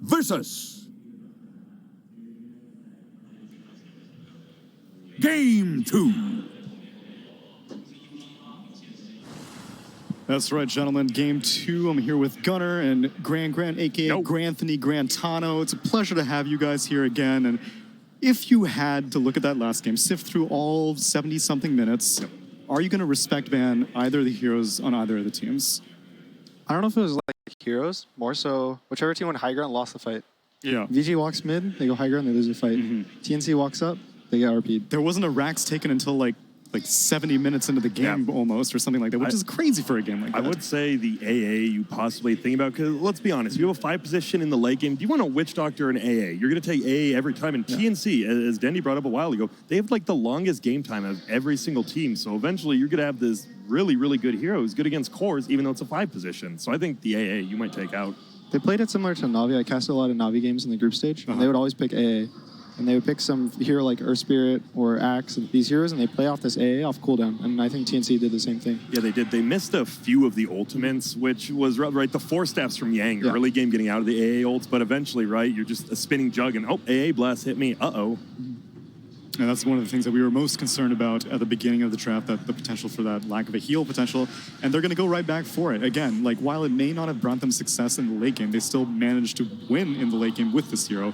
versus Game 2. That's right, gentlemen. Game 2. I'm here with Gunnar and Grant, a.k.a. Granthony Grantano. It's a pleasure to have you guys here again. And if you had to look at that last game, sift through all 70-something minutes, are you going to respect ban either of the heroes on either of the teams? I don't know if it was like heroes, more so whichever team went high ground lost the fight. Yeah. VICI walks mid, they go high ground, they lose the fight. TNC walks up, they get RP'd. There wasn't a Rax taken until like 70 minutes into the game almost, or something like that, which is crazy for a game like that. I would say the AA you possibly think about, because let's be honest, you have a 5 position in the late game. Do you want a Witch Doctor and AA? You're going to take AA every time. And TNC, as Dendy brought up a while ago, they have like the longest game time of every single team. So eventually you're going to have this really, really good hero who's good against cores, even though it's a 5 position. So I think the AA you might take out. They played it similar to Navi. I casted a lot of Navi games in the group stage, and they would always pick AA. And they would pick some hero like Earth Spirit or Axe, these heroes, and they play off this AA off cooldown. And I think TNC did the same thing. Yeah, they did. They missed a few of the ultimates, which was right the 4 steps from Yang. Early game getting out of the AA ults, but eventually, right, you're just a spinning jug and, oh, AA blast hit me. Uh-oh. And that's one of the things that we were most concerned about at the beginning of the draft, that the potential for that lack of a heal potential. And they're going to go right back for it. Again, like, while it may not have brought them success in the late game, they still managed to win in the late game with this hero.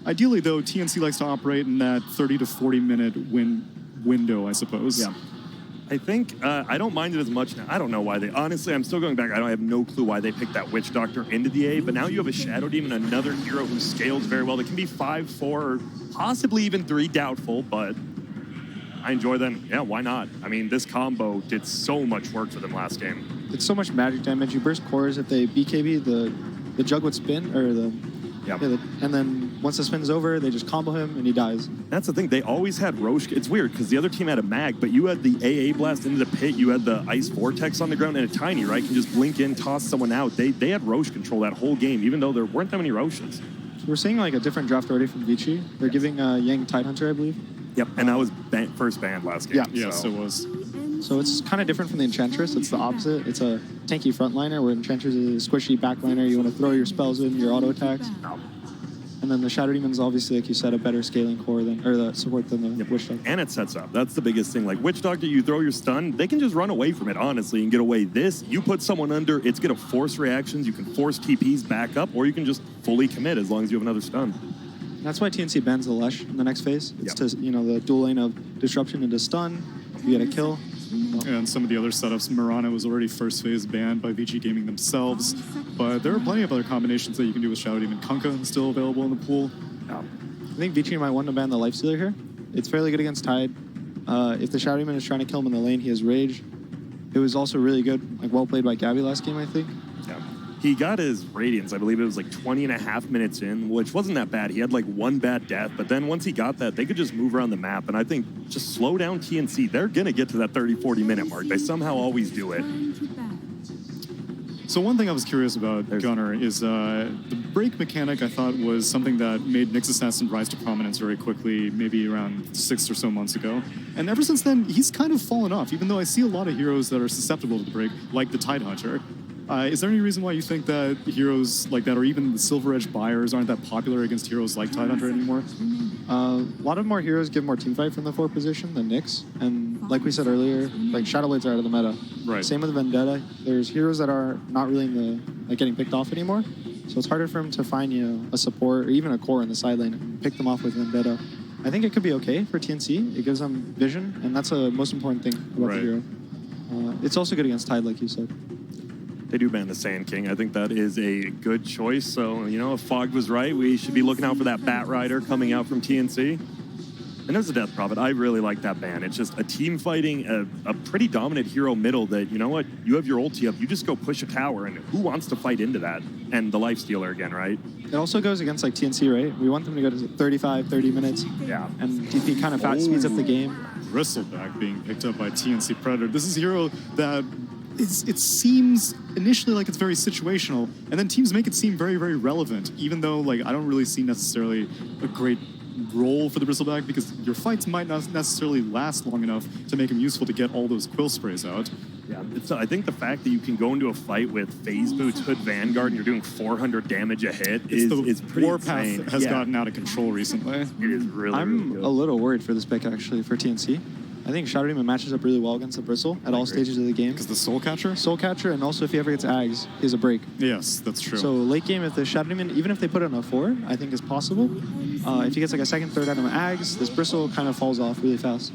Ideally, though, TNC likes to operate in that 30 to 40-minute win window, I suppose. Yeah. I think, I don't mind it as much now. I don't know why they, honestly, I'm still going back. I have no clue why they picked that Witch Doctor into the A, but now you have a Shadow Demon, another hero who scales very well. They can be 5, 4, or possibly even 3, doubtful, but I enjoy them. Yeah, why not? I mean, this combo did so much work for them last game. It's so much magic damage. You burst cores, if they BKB, the jug would spin, or the... Yep. Yeah, and then once the spin is over, they just combo him and he dies. That's the thing. They always had Roche. It's weird because the other team had a mag, but you had the AA blast into the pit. You had the Ice Vortex on the ground, and a Tiny, right, can just blink in, toss someone out. They had Roche control that whole game, even though there weren't that many Roches. We're seeing like a different draft already from VICI. They're giving Yang Tidehunter, I believe. Yep, and that was first banned last game. Yeah, yes, it was. So it's kind of different from the Enchantress. It's the opposite. It's a tanky frontliner, where Enchantress is a squishy backliner. You want to throw your spells in, your auto attacks. And then the Shadow Demon's obviously, like you said, a better scaling core than, or the support than the Witch Doctor. And it sets up. That's the biggest thing. Like Witch Doctor, you throw your stun, they can just run away from it, honestly, and get away. This, you put someone under, it's going to force reactions. You can force TPs back up, or you can just fully commit as long as you have another stun. That's why TNC bans the Lesh in the next phase. It's to, the dual lane of disruption into stun. You get a kill. And some of the other setups, Mirana was already first phase banned by VG Gaming themselves, but there are plenty of other combinations that you can do with Shadow Demon. Kunkka is still available in the pool. I think VG might want to ban the Lifestealer here. It's fairly good against Tide. If the Shadow Demon is trying to kill him in the lane, he has Rage. It was also really good, like well played by Gabby last game, I think. Yeah. He got his Radiance, I believe it was like 20.5 minutes in, which wasn't that bad. He had like 1 bad death, but then once he got that, they could just move around the map. And I think just slow down TNC. They're going to get to that 30, 40 minute mark. They somehow always do it. So one thing I was curious about, Gunnar, is the break mechanic I thought was something that made Nyx Assassin rise to prominence very quickly, maybe around 6 or so months ago. And ever since then, he's kind of fallen off, even though I see a lot of heroes that are susceptible to the break, like the Tidehunter. Is there any reason why you think that heroes like that, or even the Silver Edge buyers, aren't that popular against heroes like Tidehunter anymore? A lot of more heroes give more teamfight from the 4 position than Nyx. And like we said earlier, like Shadowblades are out of the meta. Right. Same with Vendetta. There's heroes that are not really in the getting picked off anymore. So it's harder for him to find a support or even a core in the side lane and pick them off with Vendetta. I think it could be okay for TNC. It gives them vision, and that's the most important thing about the hero. It's also good against Tide, like you said. They do ban the Sand King. I think that is a good choice. So, if Fog was right, we should be looking out for that Bat Rider coming out from TNC. And there's a Death Prophet. I really like that ban. It's just a team fighting a pretty dominant hero middle that, you know what, you have your ulti up, you just go push a tower, and who wants to fight into that? And the Lifestealer again, right? It also goes against like TNC, right? We want them to go to 35, 30 minutes. Yeah. And DP kind of speeds up the game. Bristleback being picked up by TNC Predator. This is a hero that it seems initially like it's very situational, and then teams make it seem very, very relevant, even though like I don't really see necessarily a great role for the Bristleback, because your fights might not necessarily last long enough to make him useful to get all those quill sprays out. Yeah, I think the fact that you can go into a fight with Phase Boots, Hood Vanguard, and you're doing 400 damage a hit is pretty insane. Warpath has gotten out of control recently. It is really, I'm really good. a little worried for this pick, actually, for TNC. I think Shadow Demon matches up really well against the Bristle at all stages of the game. Because the Soul Catcher? Soul Catcher, and also if he ever gets Ags, he has a break. Yes, that's true. So late game, if the Shadow Demon, even if they put it on a 4, I think is possible. If he gets like a second, third item of Ags, this Bristle kind of falls off really fast.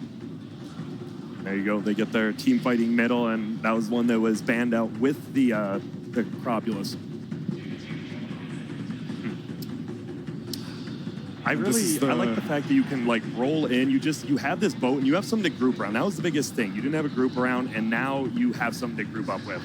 There you go. They get their team fighting middle, and that was one that was banned out with the Cropulus. I like the fact that you can like roll in. You have this boat and you have something to group around. That was the biggest thing. You didn't have a group around, and now you have something to group up with.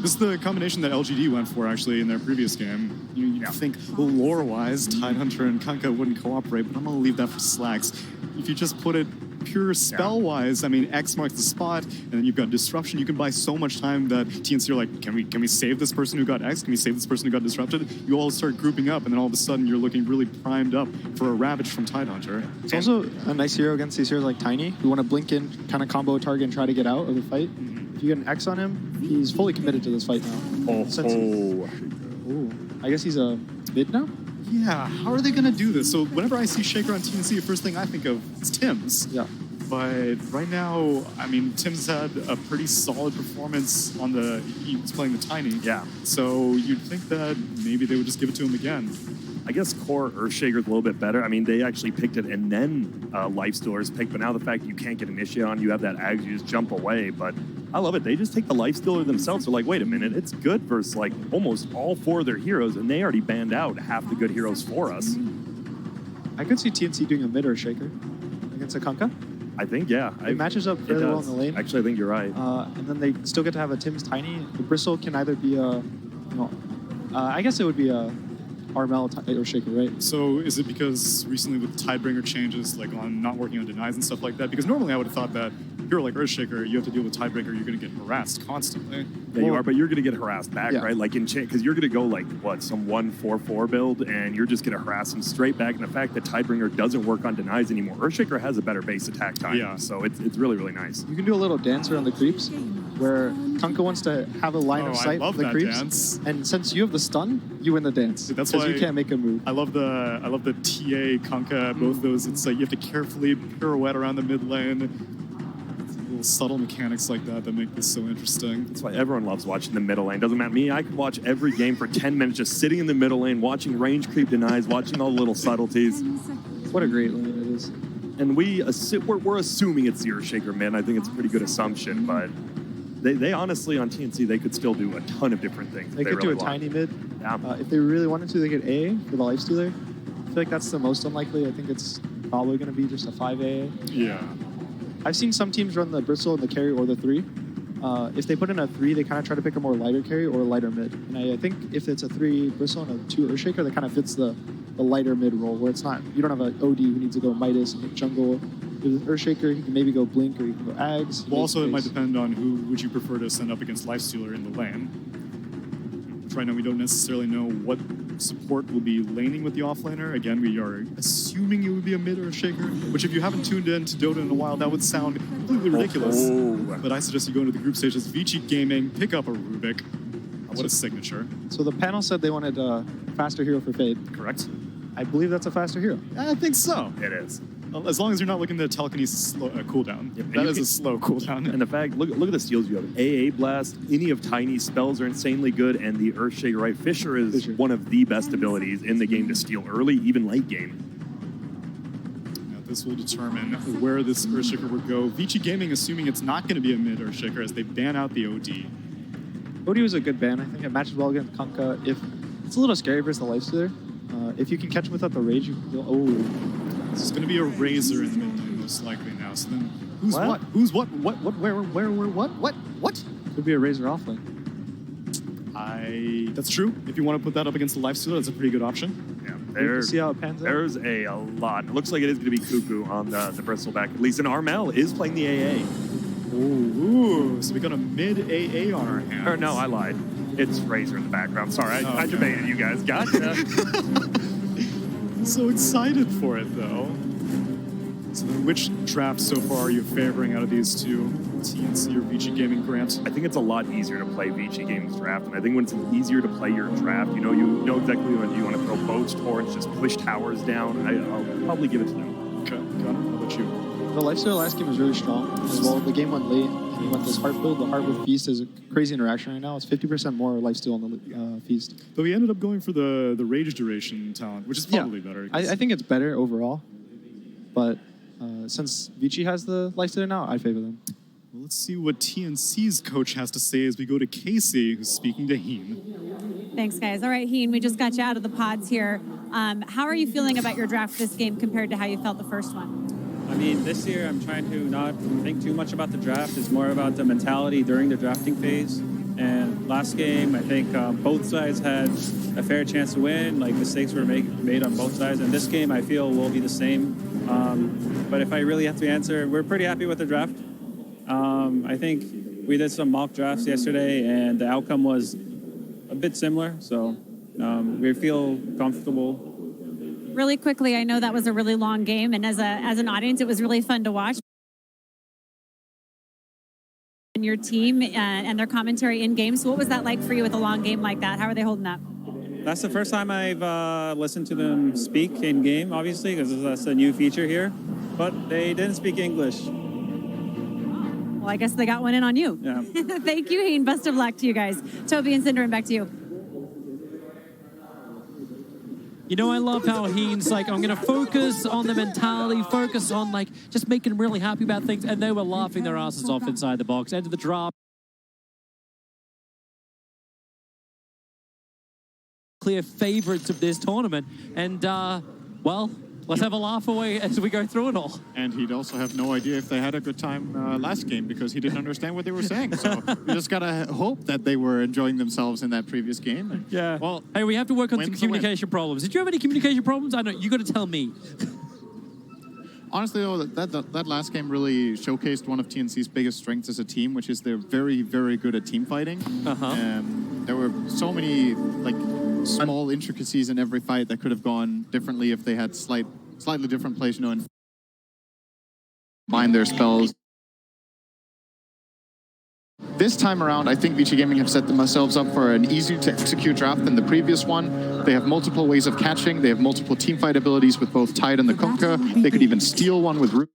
This is the combination that LGD went for actually in their previous game. You think lore-wise, Tidehunter and Kunkka wouldn't cooperate, but I'm gonna leave that for Slacks. If you just put it pure spell-wise, I mean, X marks the spot, and then you've got Disruption. You can buy so much time that TNC are like, can we save this person who got X? Can we save this person who got Disrupted? You all start grouping up, and then all of a sudden you're looking really primed up for a Ravage from Tidehunter. It's also a nice hero against these heroes like Tiny, who want to blink in, kind of combo a target and try to get out of the fight. If you get an X on him, he's fully committed to this fight now. I guess he's a mid now? Yeah, how are they going to do this? So whenever I see Shaker on TNC, the first thing I think of is Tim's. Yeah. But right now, I mean, Tim's had a pretty solid performance on he was playing the Tiny. Yeah. So you'd think that maybe they would just give it to him again. I guess core Earthshaker's a little bit better. I mean, they actually picked it and then Lifestealer's picked, but now the fact that you can't get Initiate on, you have that Ags, you just jump away. But I love it. They just take the Lifestealer themselves. They're like, wait a minute, it's good versus like almost all 4 of their heroes, and they already banned out half the good heroes for us. I could see TNC doing a mid Earthshaker against a Kunkka. I think, yeah. It matches up fairly well in the lane. Actually, I think you're right. And then they still get to have a Tim's Tiny. The Bristle can either be a, I guess it would be a Armel Earthshaker, right? So is it because recently with Tidebringer changes, like on not working on denies and stuff like that? Because normally I would have thought that a hero like Earthshaker, you have to deal with Tidebringer, you're going to get harassed constantly. Yeah, you are, but you're going to get harassed back, Yeah. right? Like in because you're going to go like, what, some 1-4-4 build, and you're just going to harass them straight back. And the fact that Tidebringer doesn't work on denies anymore, Earthshaker has a better base attack time. Yeah. So it's really, really nice. You can do a little dancer on the creeps, where Kunkka wants to have a line of sight love for the that creeps, dance. and since you have the stun, you win the dance. That's because why you can't make a move. I love the TA, Kunkka, both those. It's like you have to carefully pirouette around the mid lane. It's little subtle mechanics like that make this so interesting. That's why everyone loves watching the middle lane. Doesn't matter me. I could watch every game for 10 minutes just sitting in the middle lane, watching range creep denies, watching all the little subtleties. What a great lane it is. And we're assuming it's the Earthshaker mid. I think it's a pretty good assumption, but they honestly on TNC they could still do a ton of different things. They could really do a Tiny mid. Yeah. If they really wanted to, they could AA for the Lifestealer. I feel like that's the most unlikely. I think it's probably going to be just a 5 AA. Yeah. I've seen some teams run the Bristle and the carry or the 3. If they put in a 3, they kind of try to pick a more lighter carry or a lighter mid. And I think if it's a 3 Bristle and a 2 Earthshaker, that kind of fits the lighter mid role, where it's not, you don't have an OD who needs to go Midas and hit jungle. With Earthshaker, he can maybe go Blink or you can go Ags. Well, also it might depend on who would you prefer to send up against Lifestealer in the lane. Which right now we don't necessarily know what support will be laning with the offlaner. Again, we are assuming it would be a mid Earthshaker, which if you haven't tuned in to Dota in a while, that would sound completely ridiculous. But I suggest you go into the group stages, VICI Gaming, pick up a Rubik. What a signature. So the panel said they wanted a faster hero for Fade. Correct? I believe that's a faster hero. I think so. It is. As long as you're not looking at the telekinesis cooldown. Yep. That is a slow cooldown. And the fact, look at the steals you have. AA Blast, any of Tiny's spells are insanely good, and the Earthshaker, right? Fisher is one of the best abilities in the game to steal early, even late game. Now, this will determine where this Earthshaker would go. VICI Gaming assuming it's not going to be a mid Earthshaker as they ban out the OD. OD was a good ban. I think it matches well against Kunkka. It's a little scary versus the Lifestealer. If you can catch him without the rage, you can go, This is going to be a Razor in the mid lane, most likely now. So then, who's What? what? Who's what? What? Where? What? could be a Razor offlane. That's true. If you want to put that up against the Lifestealer, that's a pretty good option. Yeah, We'll see how it pans out. there's a lot. It looks like it is going to be Cuckoo on the Bristleback. At least, and Armel is playing the AA. Ooh, so we got a mid AA on our hands. Or no, I lied. It's Razor in the background. Sorry, I Okay. debated you guys. Gotcha. So excited for it, though. So then which draft so far are you favoring out of these two? TNC or VICI Gaming, Grant? I think it's a lot easier to play VICI Games draft, and I think when it's easier to play your draft, you know exactly when you want to throw boats, torrents, just push towers down. I'll probably give it to them. Okay, Gunnar, how about you? The lifesteal last game was really strong as well. The game went late. And went this heart build. The heart with Feast is a crazy interaction right now. It's 50% more lifesteal on the Feast. But we ended up going for the rage duration talent, which is probably better. I think it's better overall. But since VICI has the lifesteal now, I favor them. Well, let's see what TNC's coach has to say as we go to Casey, who's speaking to Heen. Thanks, guys. All right, Heen, we just got you out of the pods here. How are you feeling about your draft this game compared to how you felt the first one? I mean, this year I'm trying to not think too much about the draft. It's more about the mentality during the drafting phase. And last game, I think both sides had a fair chance to win. Like, mistakes were made on both sides. And this game, I feel, will be the same. But if I really have to answer, we're pretty happy with the draft. I think we did some mock drafts yesterday, and the outcome was a bit similar. So we feel comfortable. Really quickly, I know that was a really long game, and as an audience, it was really fun to watch. And your team and their commentary in game. So what was that like for you with a long game like that? How are they holding up? That's the first time I've listened to them speak in game, obviously, because that's a new feature here. But they didn't speak English. Well, I guess they got one in on you. Yeah. Thank you, Heen. Best of luck to you guys. Toby and Cinder, back to you. You know, I love how Heen's like, I'm going to focus on the mentality, focus on like just making them really happy about things. And they were laughing their asses off inside the box. End of the draft. Clear favorites of this tournament. And, well, let's have a laugh away as we go through it all. And he'd also have no idea if they had a good time last game because he didn't understand what they were saying. So we just gotta hope that they were enjoying themselves in that previous game. And, Yeah. well, Hey, we have to work on some wins the win. communication problems. Did you have any communication problems? I know, you got to tell me. honestly, though, that last game really showcased one of TNC's biggest strengths as a team, which is they're very, very good at team fighting. There were so many like small intricacies in every fight that could have gone differently if they had slightly different plays, you know, and mind their spells. This time around, I think VICI Gaming have set themselves up for an easier to execute draft than the previous one. They have multiple ways of catching. They have multiple teamfight abilities with both Tide and the Kunkka. They could even steal one with Root.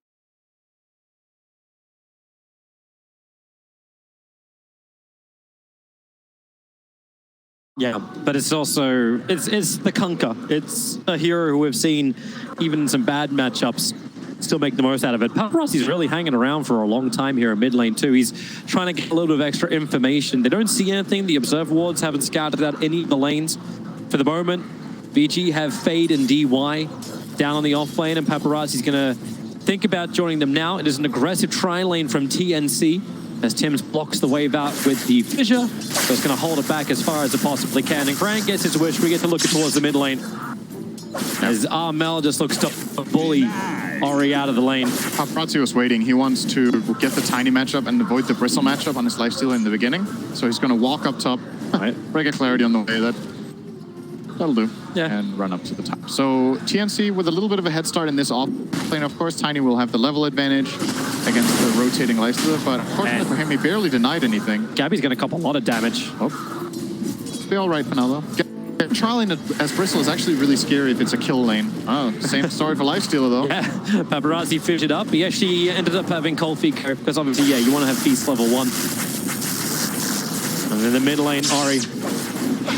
Yeah, but it's also, it's the Kunkka. It's a hero who we've seen, even in some bad matchups, still make the most out of it. Paparazzi's really hanging around for a long time here in mid lane too. He's trying to get a little bit of extra information. They don't see anything. The Observer Wards haven't scouted out any of the lanes. For the moment, VG have Fade and DY down on the off lane, and Paparazzi's going to think about joining them now. It is an aggressive tri-lane from TNC, as Tim's blocks the wave out with the Fissure. So it's going to hold it back as far as it possibly can. And Grant gets his wish. We get to look towards the mid lane, as Armel just looks to bully Ori out of the lane. Paparazzi was waiting. He wants to get the Tiny matchup and avoid the Bristle matchup on his lifesteal in the beginning. So he's going to walk up top, break a Clarity on the way. That'll do. Yeah. And run up to the top. So TNC with a little bit of a head start in this off lane, of course. Tiny will have the level advantage against the rotating lifesteal, but unfortunately for him, he barely denied anything. Gabby's going to cop a lot of damage. Oh. Be all right for now, though. Trialing as Bristle is actually really scary if it's a kill lane. Oh, same story for lifestealer, though. Yeah, Paparazzi fished up. He actually ended up having Cold Feet Curve, because obviously, yeah, you want to have Feast level 1. And in the mid lane, Ori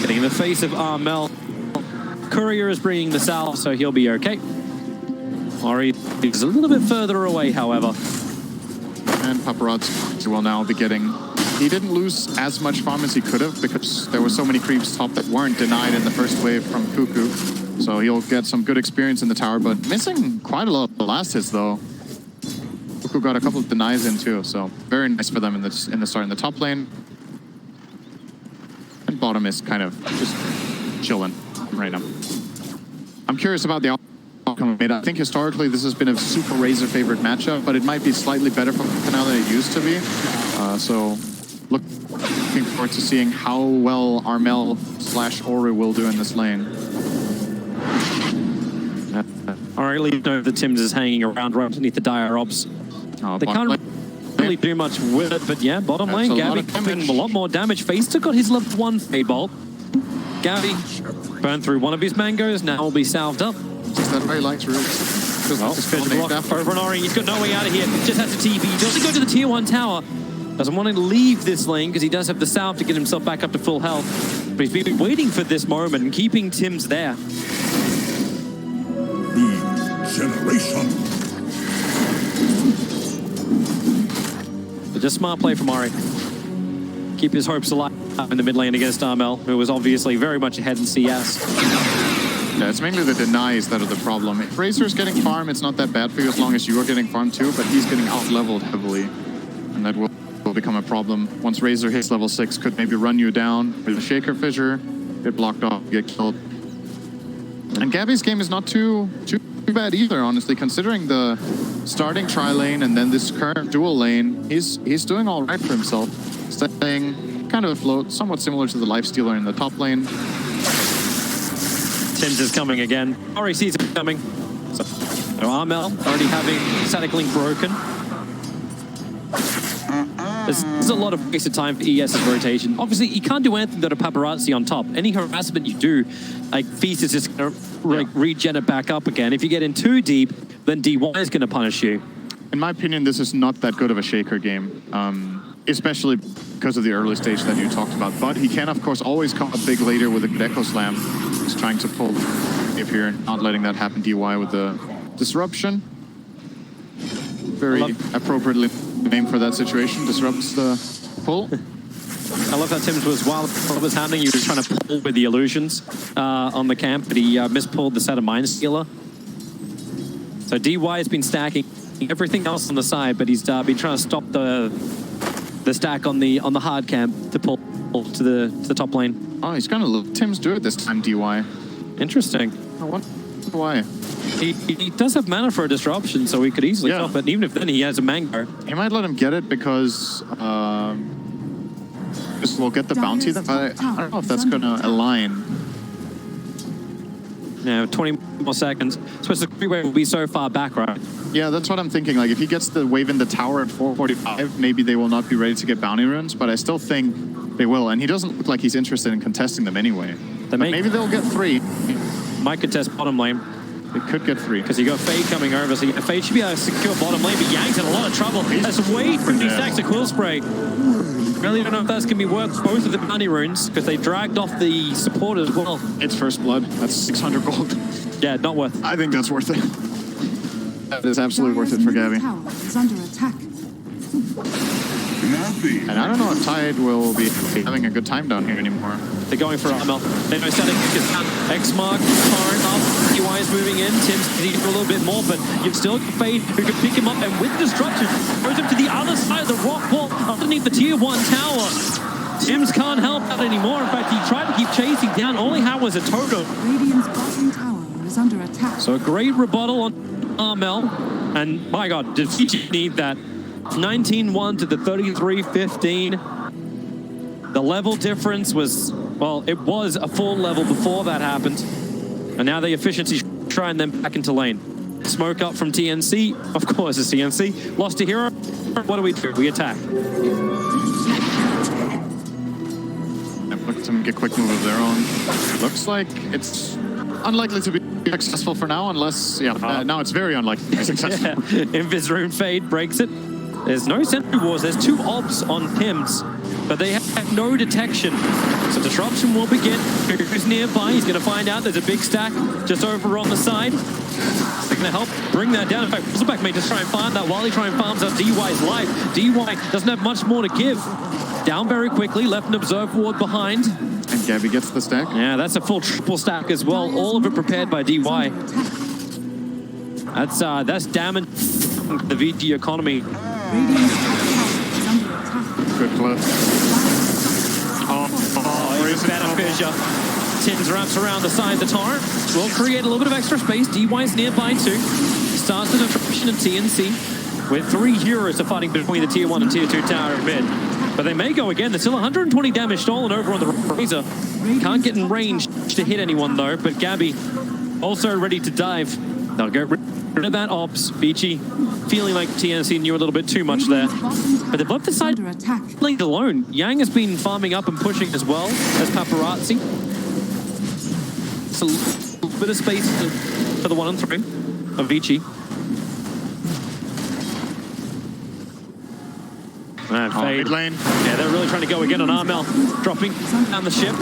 getting in the face of Armel. Courier is bringing the salve, so he'll be okay. Ori is a little bit further away, however. And Paparazzi will now be getting... He didn't lose as much farm as he could have because there were so many creeps top that weren't denied in the first wave from Cuckoo. So he'll get some good experience in the tower, but missing quite a lot of the last hits, though. Cuckoo got a couple of denies in, too, so very nice for them in the start in the top lane. And bottom is kind of just chilling right now. I'm curious about the outcome of it. I think historically this has been a super Razor favorite matchup, but it might be slightly better for Canal than it used to be. So looking forward to seeing how well Armel/Ori will do in this lane. All right, leave know the Tims is hanging around right underneath the dire ops. Oh, They can't really do much with it, but yeah, bottom lane, a lot Gabby of damage. coping a lot more damage. Face still got his level 1 fade bolt. Gabby burned through one of his mangoes, now will be salved up. Is that very light route? Well, physical block over on Ori. He's got no way out of here. Just has to TP. He doesn't go to the tier 1 tower. Doesn't want to leave this lane because he does have the salve to get himself back up to full health. But he's been waiting for this moment and keeping Tim's there. Regeneration. But just smart play from Ori. Keep his hopes alive in the mid lane against Armel, who was obviously very much ahead in CS. Yeah, it's mainly the denies that are the problem. If Razor's getting farm, it's not that bad for you as long as you are getting farm too, but he's getting out-leveled heavily. And that will become a problem. Once Razor hits level 6, could maybe run you down with a Shaker Fissure, get blocked off, get killed. And Gabby's game is not too bad either, honestly, considering the starting tri-lane and then this current dual lane. He's doing all right for himself. Staying kind of afloat, somewhat similar to the Lifestealer in the top lane. Tim's is coming again. Ori sees it coming. So Armel already having static link broken. There's a lot of wasted time for ES's rotation. Obviously, you can't do anything without a paparazzi on top. Any harassment you do, like Feast is just going to regen it back up again. If you get in too deep, then DY is going to punish you. In my opinion, this is not that good of a Shaker game, especially because of the early stage that you talked about. But he can, of course, always come up big later with a good Echo Slam. He's trying to pull if here, not letting that happen. DY with the disruption. Very appropriately named for that situation. Disrupts the pull. I love that Tim's was, while it was happening, he was trying to pull with the illusions on the camp, but he mispulled the set of Mind Stealer. So DY has been stacking everything else on the side, but he's been trying to stop the stack on the hard camp to pull to the top lane. Oh, he's gonna let Tim's do it this time, DY. Interesting. I wonder why. He does have mana for a disruption, so he could easily stop it. Even if then he has a mango. He might let him get it because just will get the bounty then. But I don't know if that's gonna align. Yeah, 20 more seconds. So the free wave will be so far back, right? Yeah, that's what I'm thinking. Like, if he gets the wave in the tower at 445, maybe they will not be ready to get bounty runes, but I still think they will. And he doesn't look like he's interested in contesting them anyway. Maybe they'll get 3. Might contest bottom lane. It could get 3. Because you got Fade coming over, so Fade should be able to secure bottom lane, but Yang's in a lot of trouble. That's way 50 stacks of Quill Spray. Really don't know if that's going to be worth both of the bounty runes, because they dragged off the support as well. It's first blood. That's 600 gold. Yeah, not worth it. I think that's worth it. That is absolutely worth it for Gabby. Is under attack. And I don't know if Tide will be having a good time down here anymore. They're going for Armel. They know static X-Mark, Torrent up, UI is moving in, Tim's needing a little bit more, but you've still got Fade who can pick him up, and with Destruction, goes him to the other side of the rock wall, underneath the tier 1 tower. Tim's can't help out anymore. In fact, he tried to keep chasing down, all he had was a totem. Radiant's bottom tower is under attack. So a great rebuttal on Armel, and my god, did VICI need that? 19-1 to the 33-15. The level difference was, well, it was a full level before that happened. And now the efficiency trying them back into lane. Smoke up from TNC. Of course, it's TNC. Lost a hero. What do? We attack. Let them get quick move of their own. Looks like it's unlikely to be successful for now, unless, now it's very unlikely to be successful. Invis Rune Fade breaks it. There's no sentry wars. There's 2 obs on Tim's, but they have no detection. So disruption will begin. Who's nearby? He's going to find out there's a big stack just over on the side. They're going to help bring that down. In fact, Whistleback may just try and farm that while he tries and farms up DY's life. DY doesn't have much more to give. Down very quickly, left an Observe Ward behind. And Gabby gets the stack. Yeah, that's a full triple stack as well. All of it prepared by DY. That's damage the VG economy. Good clip. He's beneficial. Tim's wraps around the side of the torrent. Will create a little bit of extra space. DY's nearby too. Starts the disruption of TNC. With 3 heroes are fighting between the tier 1 and tier 2 tower of mid. But they may go again. There's still 120 damage stolen over on the Razor. Can't get in range to hit anyone though, but Gabby also ready to dive. They'll get rid of that ops. VICI feeling like TNC knew a little bit too much there. But they've left the side Under attack. lane alone. Yang has been farming up and pushing as well as Paparazzi. It's a little bit of space for the 1 and 3 of VICI. Fade. Mid lane. Yeah, they're really trying to go again on Armel, dropping down the ship.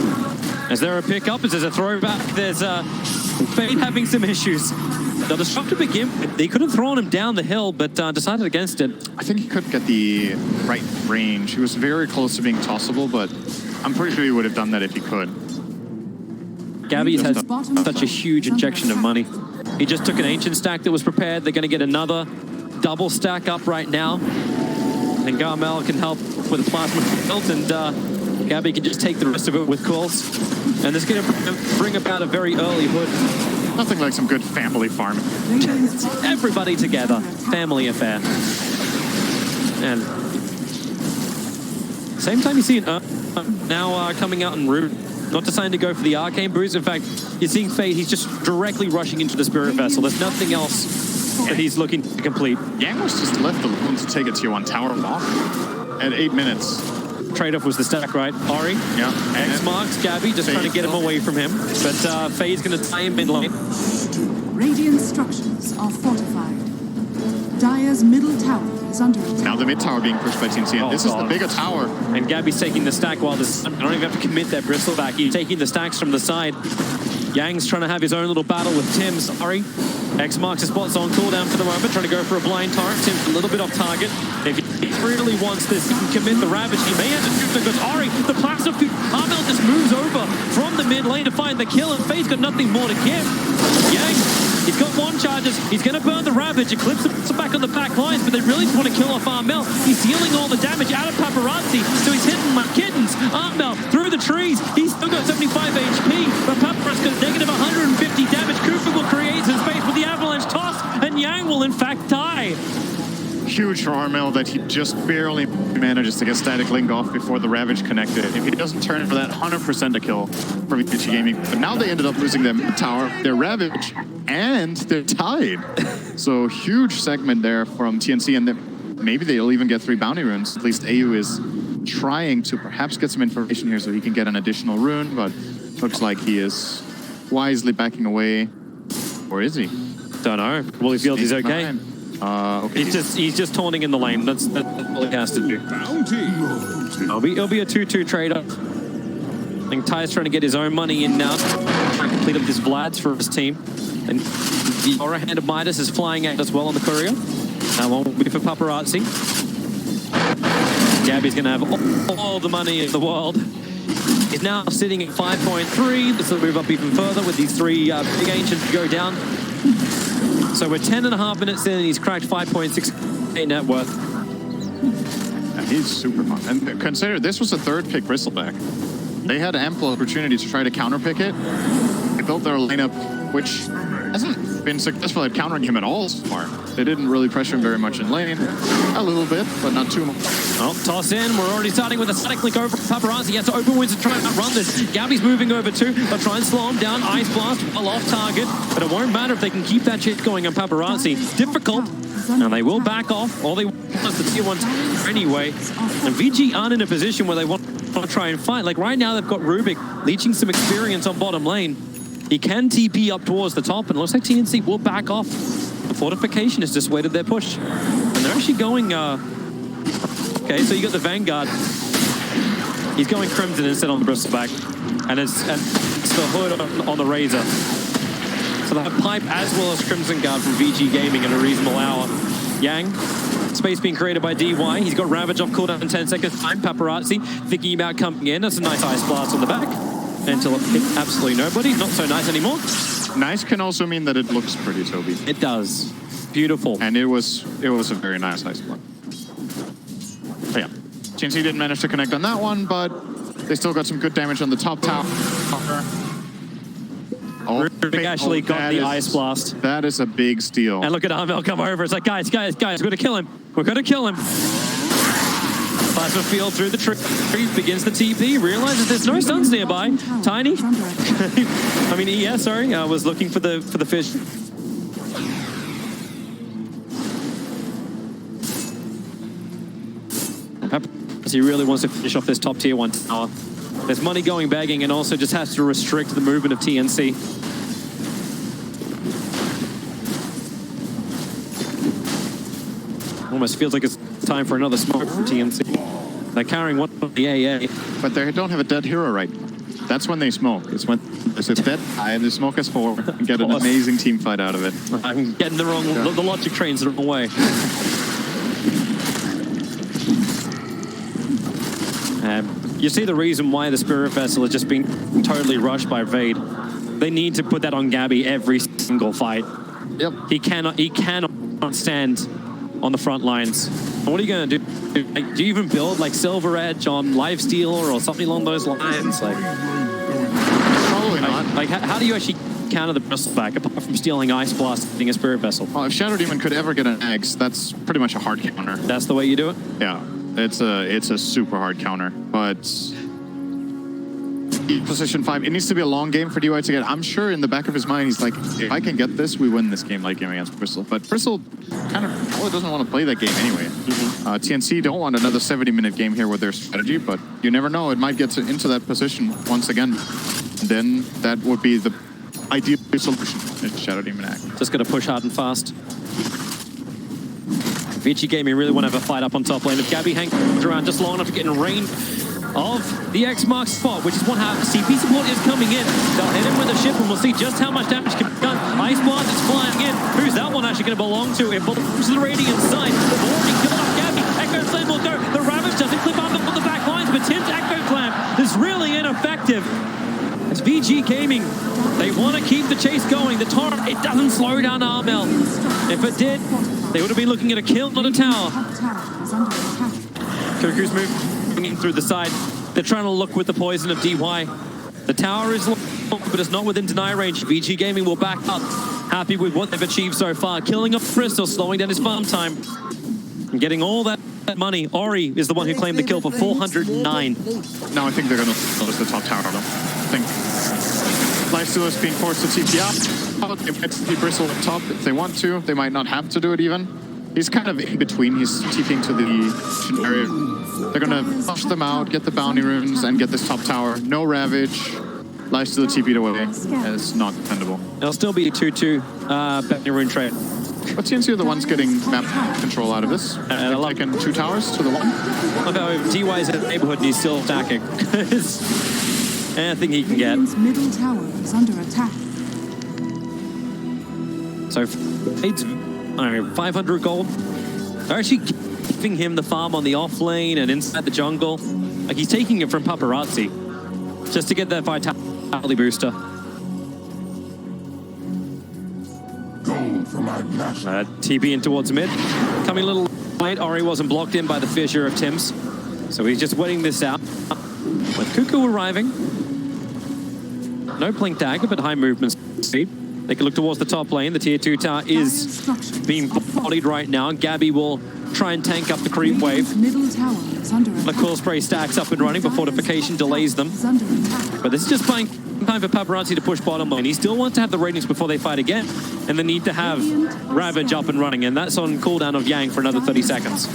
Is there a pickup? Is there a throwback? There's Fade having some issues. They'll disrupt to begin with. They could have thrown him down the hill, but decided against it. I think he couldn't get the right range. He was very close to being tossable, but I'm pretty sure he would have done that if he could. Gabby's had such a huge injection of money. He just took an ancient stack that was prepared. They're going to get another double stack up right now. And Garmel can help with a plasma build, and Gabby can just take the rest of it with calls. And this is going to bring about a very early hood. Nothing like some good family farming. Everybody together. Family affair. And same time you see now coming out in route. Not deciding to go for the arcane boost. In fact, you're seeing Fade, he's just directly rushing into the Spirit Vessel. There's nothing else that he's looking to complete. Yang was just left alone to take a tier 1 tower off at 8 minutes. Trade-off was the stack, right? Ori, Yeah. X marks Gabby, just trying to get him away from him. But Fade's going to tie him mid lane. Radiant structures are fortified. Dire's middle tower is under attack. Now the mid tower being pushed by TNC, and this is the bigger tower. And Gabby's taking the stack while this. I don't even have to commit that bristle back. He's taking the stacks from the side. Yang's trying to have his own little battle with Tim. Sorry. X marks his spots on cooldown for the moment, trying to go for a blind torrent. Tim's a little bit off target. If he really wants this, he can commit the Ravage. He may have to shoot because Ori, the plasma food, Armel just moves over from the mid lane to find the kill, and Fade's got nothing more to give. Yang, he's got 1 charges. He's going to burn the Ravage. Eclipse him back on the back lines, but they really just want to kill off Armel. He's dealing all the damage out of Paparazzi, so he's hitting like kittens. Armel through the trees. He's still got 75 HP, but Paparazzi's got negative 150 damage. Cooper will create some space with the avalanche toss, and Yang will in fact die. Huge for Armel that he just barely manages to get Static Link off before the Ravage connected. If he doesn't turn for that, 100% a kill for VICI Gaming. But now they ended up losing their tower, their Ravage, and they're tied. So huge segment there from TNC, and maybe they'll even get 3 bounty runes. At least AU is trying to perhaps get some information here so he can get an additional rune, but looks like he is wisely backing away. Or is he? Don't know. Well, he feels he's okay. Okay. He's just taunting in the lane. That's all he has to do. It'll be a 2-2 trade-up. I think Ty's trying to get his own money in now, trying to complete up this Vlad's for his team. And the Aura Hand of Midas is flying out as well on the courier. That one will be for Paparazzi. Gabby's going to have all the money in the world. He's now sitting at 5.3. This will move up even further with these 3 big ancients to go down. So we're 10.5 minutes in, and he's cracked 5.6 net worth. Yeah, he's super fun. And consider this was a 3rd pick Bristleback. They had ample opportunity to try to counterpick it. They built their lineup, which hasn't been successful at countering him at all so far. They didn't really pressure him very much in lane. A little bit, but not too much. Oh, toss in. We're already starting with a static link over Paparazzi. He has to open wins to try and run this. Gabby's moving over too. They'll try and slow him down. Ice Blast well off target. But it won't matter if they can keep that shit going on Paparazzi. Difficult. And they will back off. All they want is the tier 1 anyway. And VG aren't in a position where they want to try and fight. Like right now, they've got Rubik leeching some experience on bottom lane. He can TP up towards the top, and it looks like TNC will back off. The fortification has dissuaded their push. And they're actually going... Okay, so you got the Vanguard. He's going Crimson instead on the Bristleback. And it's the hood on the Razor. So they have Pipe as well as Crimson Guard from VG Gaming in a reasonable hour. Yang, space being created by DY. He's got Ravage off cooldown in 10 seconds time. Paparazzi thinking about coming in. That's a nice Ice Blast on the back. Until it hit absolutely nobody. Not so nice anymore. Nice can also mean that it looks pretty, Toby. It does. Beautiful. And it was a very nice Ice Blast. So yeah, TNC didn't manage to connect on that one, but they still got some good damage on the top tower. Rubik actually got the Ice Blast. That is a big steal. And look at Armel come over. It's like, guys, we're going to kill him. We're going to kill him. Plasma field through the tree, begins the TP, realizes there's no stuns nearby. Tiny, I mean ES, sorry, I was looking for the fish. He really wants to finish off this top tier 1 tower. There's money going begging and also just has to restrict the movement of TNC. Almost feels like it's time for another smoke from TNC. They're carrying one of the AA. But they don't have a dead hero right. That's when they smoke. It's when there's a dead guy and they smoke as 4 and get an amazing team fight out of it. I'm getting the logic trains the wrong way. You see the reason why the Spirit Vessel is just being totally rushed by Vade. They need to put that on Gabby every single fight. Yep. He cannot stand on the front lines. And what are you going to do? Like, do you even build like Silver Edge on Lifestealer or something along those lines? Like, probably not. Like, how do you actually counter the Bristleback apart from stealing Ice Blast and getting a Spirit Vessel? Well, if Shadow Demon could ever get an Axe, that's pretty much a hard counter. That's the way you do it? Yeah. It's a super hard counter, but position 5, it needs to be a long game for DY to get. I'm sure in the back of his mind, he's like, if I can get this, we win this game late game against Bristol. But Bristol kind of probably doesn't want to play that game anyway. TNC don't want another 70-minute game here with their strategy, but you never know. It might get into that position once again. Then that would be the ideal solution. It's Shadow Demon Act. Just going to push hard and fast. VICI Gaming really want to have a fight up on top lane. If Gabby hangs around just long enough to get in range of the X marks spot, which is what happens. CP support is coming in. They'll hit him with a ship and we'll see just how much damage can be done. Ice Blast is flying in. Who's that one actually going to belong to? It belongs to the Radiant side. They've already killed off Gabby. Echo Slam will go. The Ravage doesn't clip up on the back lines, but Tim's Echo Slam is really ineffective. It's VG Gaming. They want to keep the chase going. The torrent, it doesn't slow down Armel. If it did, they would have been looking at a kill, not a tower. Cuckoo's moving in through the side. They're trying to look with the poison of DY. The tower is low, but it's not within deny range. VG Gaming will back up. Happy with what they've achieved so far. Killing off Crystal, slowing down his farm time. And getting all that money. Ori is the one who claimed the kill for 409. No, I think they're going to lose the top tower, though. I think Lifestealer is being forced to TP out. They might TP Bristle on top if they want to. They might not have to do it even. He's kind of in between. He's TPing to the area. They're going to flush them out, get the bounty runes, and get this top tower. No Ravage. Lifestealer TP'd away. It's not defendable. It'll still be a 2-2 bounty rune trade. But TNC are the ones getting map control out of this. And They've taken 2 towers to the 1. Look how DY's in the neighborhood and he's still attacking. Anything he can get. Middle tower is under attack. So it's 500 gold. They're actually giving him the farm on the off lane and inside the jungle. Like he's taking it from Paparazzi just to get that vitality booster. Gold for my master. TP in towards mid. Coming a little late. Ori wasn't blocked in by the fissure of Tim's. So he's just waiting this out. With Cuckoo arriving. No Blink Dagger, but high movement speed. They can look towards the top lane. The tier 2 tower is being bodied right now. Gabby will try and tank up the creep wave. Middle tower is under attack. The Coil Spray stacks up and running, but fortification delays them. But this is just buying time for Paparazzi to push bottom lane. He still wants to have the ratings before they fight again, and they need to have Ravage up and running, and that's on cooldown of Yang for another 30 seconds.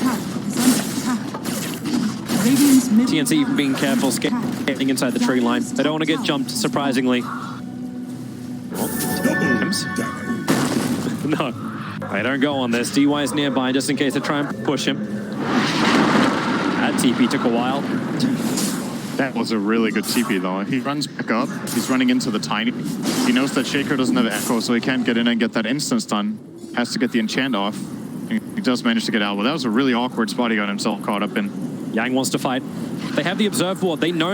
TNC even being careful, getting inside the tree line. They don't want to get jumped, surprisingly. No, they don't go on this. DY is nearby just in case they try and push him. That TP took a while. That was a really good TP, though. He runs back up. He's running into the Tiny. He knows that Shaker doesn't have Echo, so he can't get in and get that instant stun. Has to get the enchant off. He does manage to get out, but that was a really awkward spot he got himself caught up in. Yang wants to fight. They have the Observe Ward. They know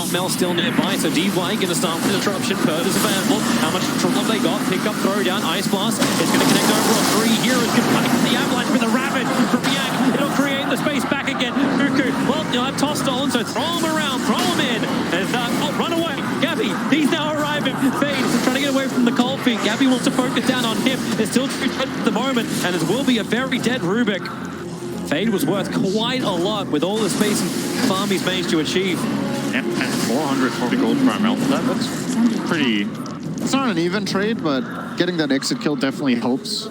Mel's still nearby, so DY going to start with the disruption. Bird is available. How much trouble have they got? Pick up, throw down. Ice Blast is going to connect over on 3 heroes. Can fight the Avalanche with a Ravage from Yang. It'll create the space back again. Cuckoo, well, you'll have toss stolen, so throw him around, throw him in. There's run away. Gabby, he's now arriving. Fade is trying to get away from the cold feet. Gabby wants to focus down on him. There's still 2 at the moment, and it will be a very dead Rubik. Fade was worth quite a lot with all the space and farm he's managed to achieve. And 440 gold per mil. That's pretty... It's not an even trade, but getting that exit kill definitely helps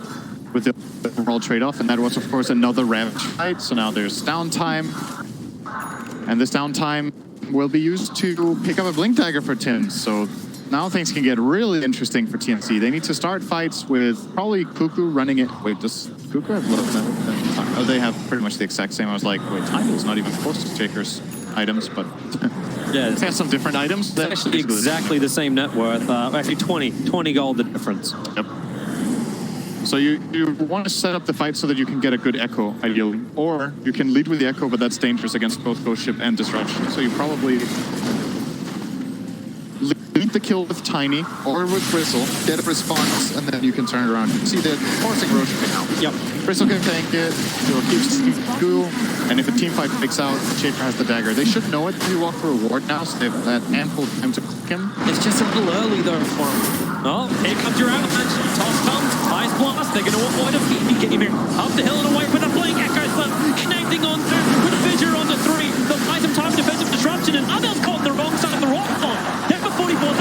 with the overall trade-off. And that was, of course, another Ravage fight. So now there's downtime. And this downtime will be used to pick up a Blink Dagger for Tim. So now things can get really interesting for TNC. They need to start fights with probably Cuckoo running it. Wait, does Cuckoo have low than Oh, they have pretty much the exact same. I was like, wait, Tidal's not even close to Shaker's items, but Yeah, it has some different items. it's actually exactly the same net worth. Actually, 20 gold the difference. Yep. So you want to set up the fight so that you can get a good echo, ideally. Or you can lead with the echo, but that's dangerous against both Ghost Ship and Disruption. So you probably lead the kill with Tiny or with Bristle, get a response, and then you can turn it around. See, they're forcing Roche now. Yep. Bristle can tank it, he'll keep Ghoul, and if a team fight breaks out, Shaker has the dagger. They should know it if you walk for a ward now, so they've had ample time to click him. It's just a little early though for him. Oh, here comes your avalanche. Toss comes, Ice Blast. They're going to avoid a VICI gaming. Up the hill and away with a Blink Echo Slip. Connecting on through with a Fissure on the 3. They'll buy some time defensive disruption, and Abel's caught on the wrong side of the rock wall. There for 44.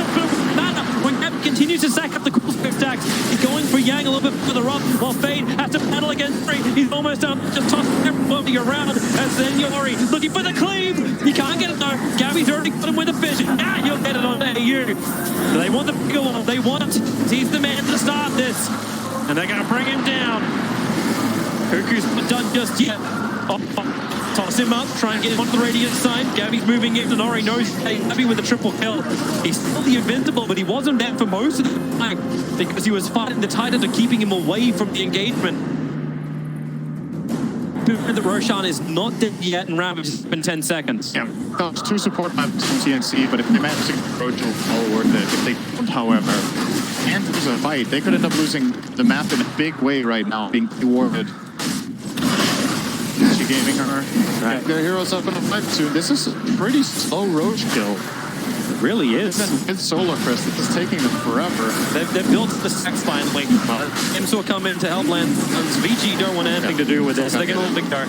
Mana. When Gab continues to sack up the cool stacks, he's going for Yang a little bit further up, while Fade has to battle against 3. He's almost down, just tossing everybody around. As then Yori looking for the cleave. He can't get it though. Gabby's already got him with a Fissure. Now he'll get it on AU. So they want the bigger one. They want he's the man to start this. And they're going to bring him down. Cuckoo's not done just yet. Toss him up, try and get him onto the radiant side. Gabby's moving in, and Ori knows Gabby with a triple kill. He's still the invincible, but he wasn't there for most of the time because he was fighting the Titan to keeping him away from the engagement. The Roshan is not dead yet, and Ravage has been 10 seconds. Yeah, that's 2 support maps from TNC, but if they manage to approach, it's all worth it. If they don't, however, and lose a fight, they could end up losing the map in a big way right now, being rewarded. VICI Gaming are their heroes up in a fight soon. This is a pretty slow Roach kill. It really is. It's Solar Crest. This is taking them forever. They've built the stacks finally. Imps will come in to help land. VG don't want anything to do with this. They're going to Victor.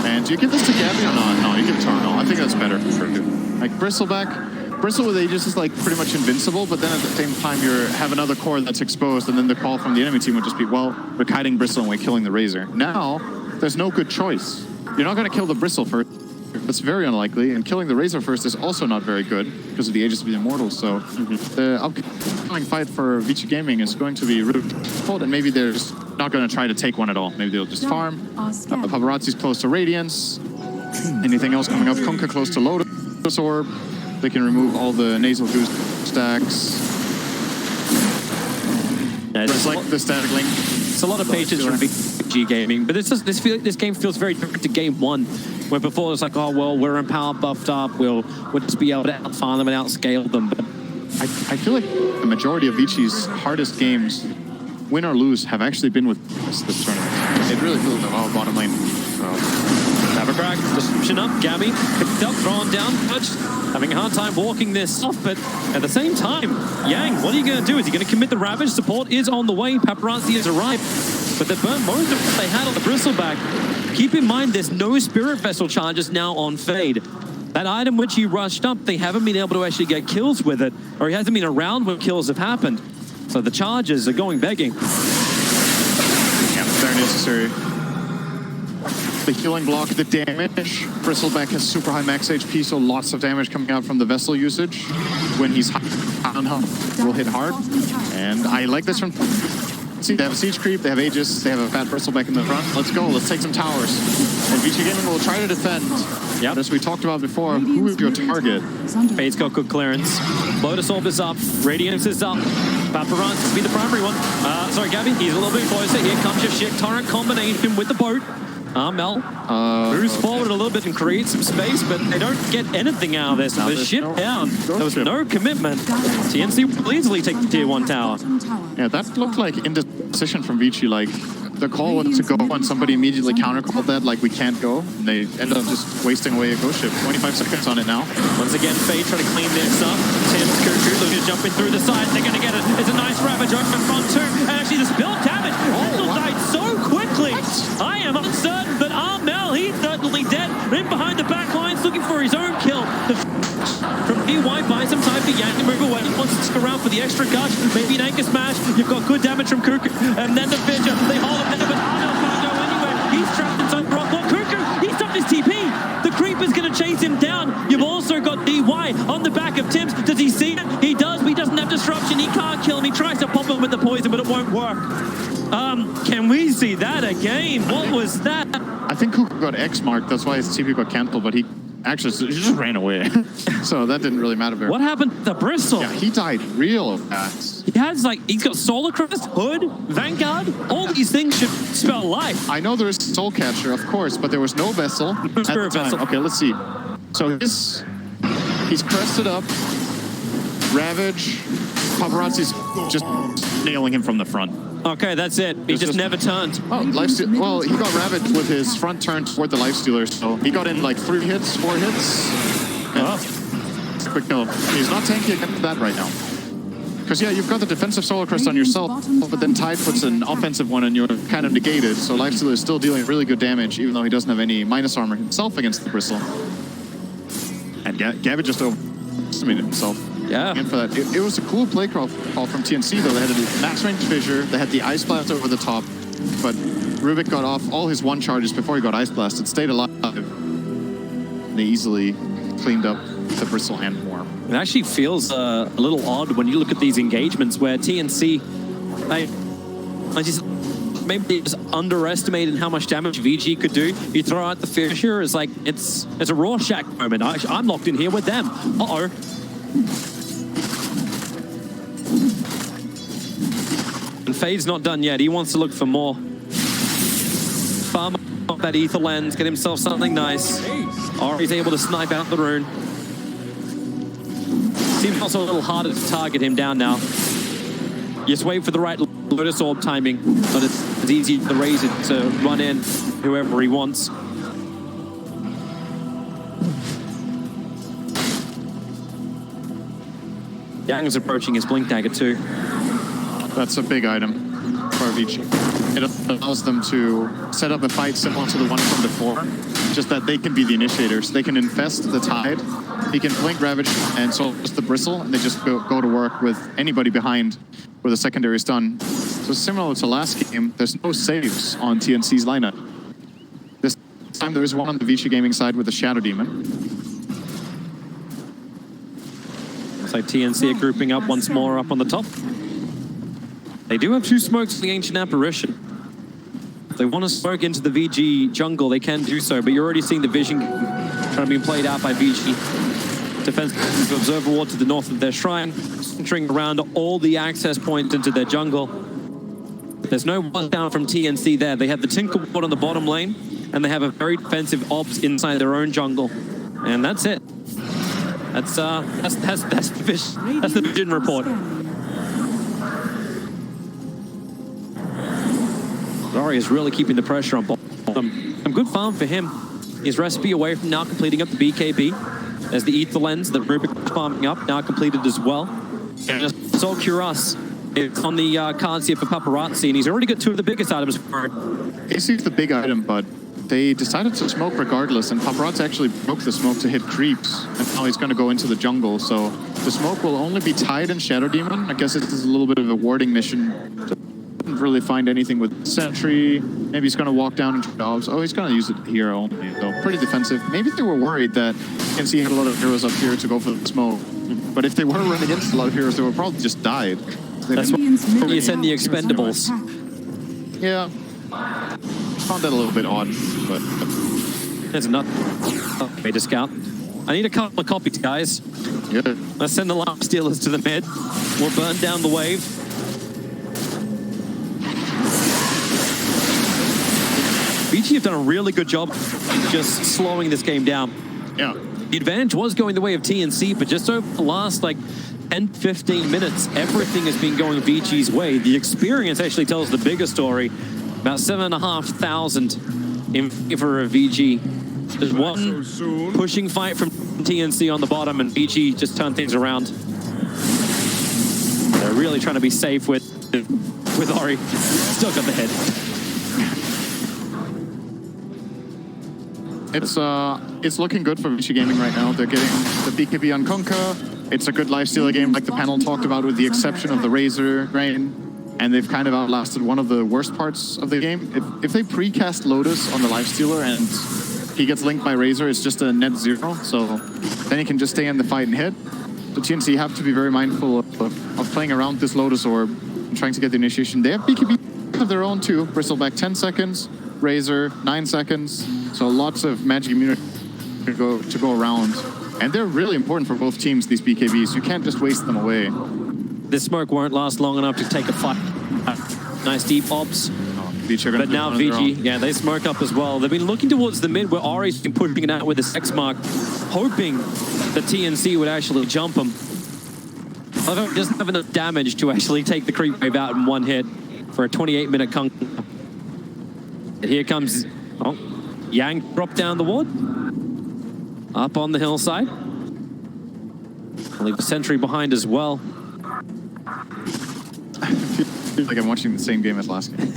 And do you give this to Gabby or not? No, you give Tarnal. I think that's better for you. Like Bristleback. Bristle with Aegis is like pretty much invincible, but then at the same time you have another core that's exposed, and then the call from the enemy team would just be, well, we're kiting Bristle and we're killing the Razor. Now, there's no good choice. You're not going to kill the Bristle first. That's very unlikely, and killing the Razor first is also not very good because of the Aegis of the Immortals. So the upcoming fight for VICI Gaming is going to be really difficult, and maybe they're just not going to try to take one at all. Maybe they'll just farm. Paparazzi's close to Radiance. Anything else coming up? Kunkka close to Lotus Orb. They can remove all the Nasal Goose stacks. Yeah, it's like the static link. It's a lot of patience from VG Gaming, but this game feels very different to game 1, where before it's like, oh well, we're in power buffed up, we'll just be able to outfarm them and outscale them. But I feel like the majority of VICI's hardest games, win or lose, have actually been with this tournament. It really feels like our bottom lane. Have a crack, disruption up, Gabby picked up, thrown down, touched, having a hard time walking this off, but at the same time, Yang, what are you going to do? Is he going to commit the Ravage? Support is on the way, Paparazzi has arrived, but they burned most of what they had on the Bristleback. Keep in mind, there's no Spirit Vessel charges now on Fade. That item which he rushed up, they haven't been able to actually get kills with it, or he hasn't been around when kills have happened. So the charges are going begging. Yeah, very necessary. The healing block, the damage. Bristleback has super high max HP, so lots of damage coming out from the vessel usage. When he's high on health, will hit hard. And I like this from... See, they have a Siege Creep, they have Aegis, they have a fat Bristleback in the front. Let's go, let's take some towers. And VICI Gaming will try to defend. Yep. As we talked about before, who is your target? Fade's got good clearance. Lotus Orb is up, Radiance is up. Paparazzi will be the primary one. Sorry, Gabby, he's a little bit closer. Here comes your shit torrent combination with the boat. Mel moves forward a little bit and creates some space, but they don't get anything out of this. The ship down. There was no commitment. TNC will easily take the tier 1 tower. Yeah, that looked like indecision from VICI. Like, the call was to go, and somebody immediately counter-called that, like, we can't go. And they ended up just wasting away a ghost ship. 25 seconds on it now. Once again, Fade trying to clean this up. Tim's Cuckoo looking to jump in through the side. They're going to get it. It's a nice Ravage over front too. And actually, the spill damage. Wow. Died so quickly. I am uncertain, but Armel, he's certainly dead. In behind the back lines, looking for his own kill. From PY, buy some time for Yang to move away. He wants to stick around for the extra gush. Maybe an anchor smash. You've got good damage from Cuckoo. And then the Fissure. They hold him there, but Armel can't go anywhere. He's trapped inside the rock wall. Cuckoo, he stopped his TP. The creep is going to chase him down. also got DY on the back of Tims. Does he see it? He does, but he doesn't have disruption. He can't kill him. He tries to pop him with the poison, but it won't work. Can we see that again? What was that? I think Kuku got X marked, that's why his TP got cancelled, but he just ran away. So that didn't really matter very What happened to Bristle? Yeah, he died real fast. He has he's got Solar Crest, Hood, Vanguard. All these things should spell life. I know there is Soul Catcher, of course, but there was no Vessel at the Spirit time. Vessel. Okay, let's see. So he's crested up. Ravage. Paparazzi's just nailing him from the front. Okay, that's it. He just never turned. Oh, lifesteal. Well, he got ravaged with his front turn toward the lifestealer, so he got in like 3 hits, 4 hits. Quick kill. He's not tanky against that right now. Because yeah, you've got the defensive Solar Crest on yourself, but then Tide puts an offensive one and you're kind of negated. So lifestealer is still dealing really good damage, even though he doesn't have any minus armor himself against the Bristle. And Gabby just overestimated himself. Yeah. And for that, it was a cool play call from TNC though. They had a max range fissure, they had the Ice Blast over the top, but Rubik got off all his 1 charges before he got Ice Blasted, stayed alive. They easily cleaned up the Bristle and more. It actually feels a little odd when you look at these engagements where TNC, maybe they just underestimated how much damage VG could do. You throw out the fissure, it's like it's a Rorschach moment. I'm locked in here with them. Uh-oh. And Fade's not done yet. He wants to look for more. Farm up that Ether Lens, get himself something nice. Or he's able to snipe out the rune. Seems also a little harder to target him down now. Just wait for the right Lotus Orb timing, but it's easy for the Razor to run in whoever he wants. Yang is approaching his Blink Dagger too. That's a big item for VG. It allows them to set up a fight similar to the one from before, just that they can be the initiators. They can infest the Tide, he can Blink Ravage, and so just the Bristle, and they just go to work with anybody behind where the secondary is done. So similar to last game, there's no saves on TNC's lineup. This time there is one on the VICI Gaming side with the Shadow Demon. Looks like TNC are grouping up once more up on the top. They do have 2 smokes for the Ancient Apparition. If they want to smoke into the VG jungle, they can do so, but you're already seeing the vision trying to be played out by VG. Defensive Observer Ward to the north of their shrine, centering around all the access points into their jungle. There's no one down from TNC there. They have the Tinker Ward on the bottom lane, and they have a very defensive Obs inside their own jungle. And that's it. That's the vision report. Zari is really keeping the pressure on bottom. Some good farm for him. His recipe away from now completing up the BKB. There's the Ether Lens that Rubik is farming up, now completed as well. And just Soul Cuirass is on the cards here for Paparazzi, and he's already got 2 of the biggest items for it. AC is the big item, but they decided to smoke regardless, and Paparazzi actually broke the smoke to hit creeps, and now he's going to go into the jungle, so the smoke will only be Tide and Shadow Demon. I guess this is a little bit of a warding mission. Didn't really find anything with Sentry. Maybe he's going to walk down into dogs. Oh, he's going to use it here only, so pretty defensive. Maybe they were worried that TNC had a lot of heroes up here to go for the smoke, but if they were running against a lot of heroes, they would probably just died. That's why you send the Expendables. Yeah. Found that a little bit odd, but... There's another way to scout. I need a couple of copies, guys. Yeah. Let's send the last Steelers to the mid. We'll burn down the wave. VG have done a really good job just slowing this game down. Yeah. The advantage was going the way of TNC, but just over the last, 10-15 minutes, everything has been going VG's way. The experience actually tells the bigger story. About 7,500 in favor of VG. There's one pushing fight from TNC on the bottom, and VG just turned things around. They're really trying to be safe with Ori. Still got the head. It's looking good for VICI Gaming right now. They're getting the BKB on Kunkka. It's a good lifestealer game, like the panel talked about, with the exception of the Razor Grain. And they've kind of outlasted one of the worst parts of the game. If they precast Lotus on the lifestealer and he gets linked by Razor, it's just a net 0. So then he can just stay in the fight and hit. So TNC have to be very mindful of playing around this Lotus Orb and trying to get the initiation. They have BKB of their own too. Bristleback 10 seconds, Razor 9 seconds. So lots of magic immunity to go around. And they're really important for both teams, these BKBs. You can't just waste them away. This smoke won't last long enough to take a fight. Nice deep ops. But now VICI, yeah, they smoke up as well. They've been looking towards the mid where Ari's been pushing it out with his X mark, hoping that TNC would actually jump him. Although he doesn't have enough damage to actually take the creep wave out in one hit for a 28-minute kunk. Here comes, oh, Yang drop down the ward. Up on the hillside. I'll leave a sentry behind as well. I feel like I'm watching the same game as last game.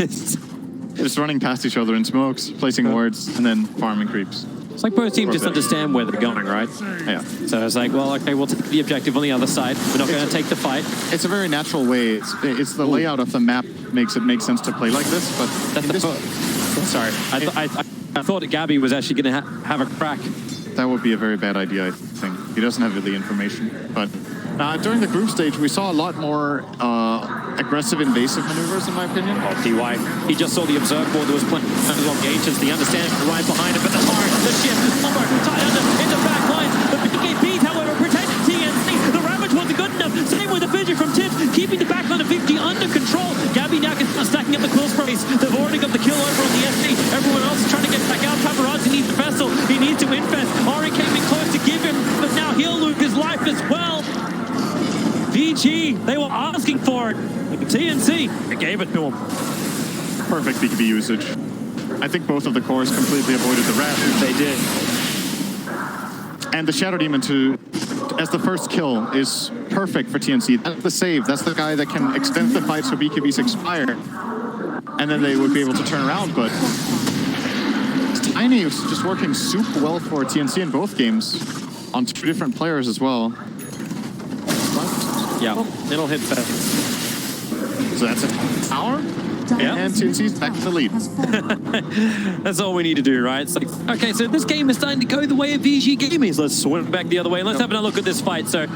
Just running past each other in smokes, placing wards, and then farming creeps. It's like both teams just understand where they're going, right? Yeah. So it's like, well, okay, we'll take the objective on the other side. We're not going to take the fight. It's a very natural way. It's the layout of the map makes it make sense to play like this, but... Sorry. I thought Gabby was actually going to have a crack. That would be a very bad idea, I think. He doesn't have the information. But during the group stage, we saw a lot more aggressive invasive maneuvers, in my opinion. Oh, DY. He just saw the observe board that was playing along the agents. The understanding right behind him, but the hard, the shift, Bomber tied under in the back line. The BKBs, however, protected TNC. The Ravage wasn't good enough. Same with the Fidget from Tips, keeping the back line of 50 under control. Gabby now stacking up the quill sprays. They've already got the kill over on the SD. Everyone else is trying to get back out. Paparazzi needs the vessel. He needs to infest. Ari came in close to give him, but now he'll lose his life as well. VG, they were asking for it. TNC, they gave it to him. Perfect BKB usage. I think both of the cores completely avoided the rat. They did. And the Shadow Demon as the first kill is perfect for TNC. That's the save. That's the guy that can extend the fight so BKBs expire. And then they would be able to turn around, but Tiny is just working super well for TNC in both games on 2 different players as well. Yeah, it'll hit better. So that's an hour? Yeah. And TNC's back to the lead. That's all we need to do, right? It's like, okay, so this game is starting to go the way of VG Gaming. Let's swim back the other way. Let's have another look at this fight. So,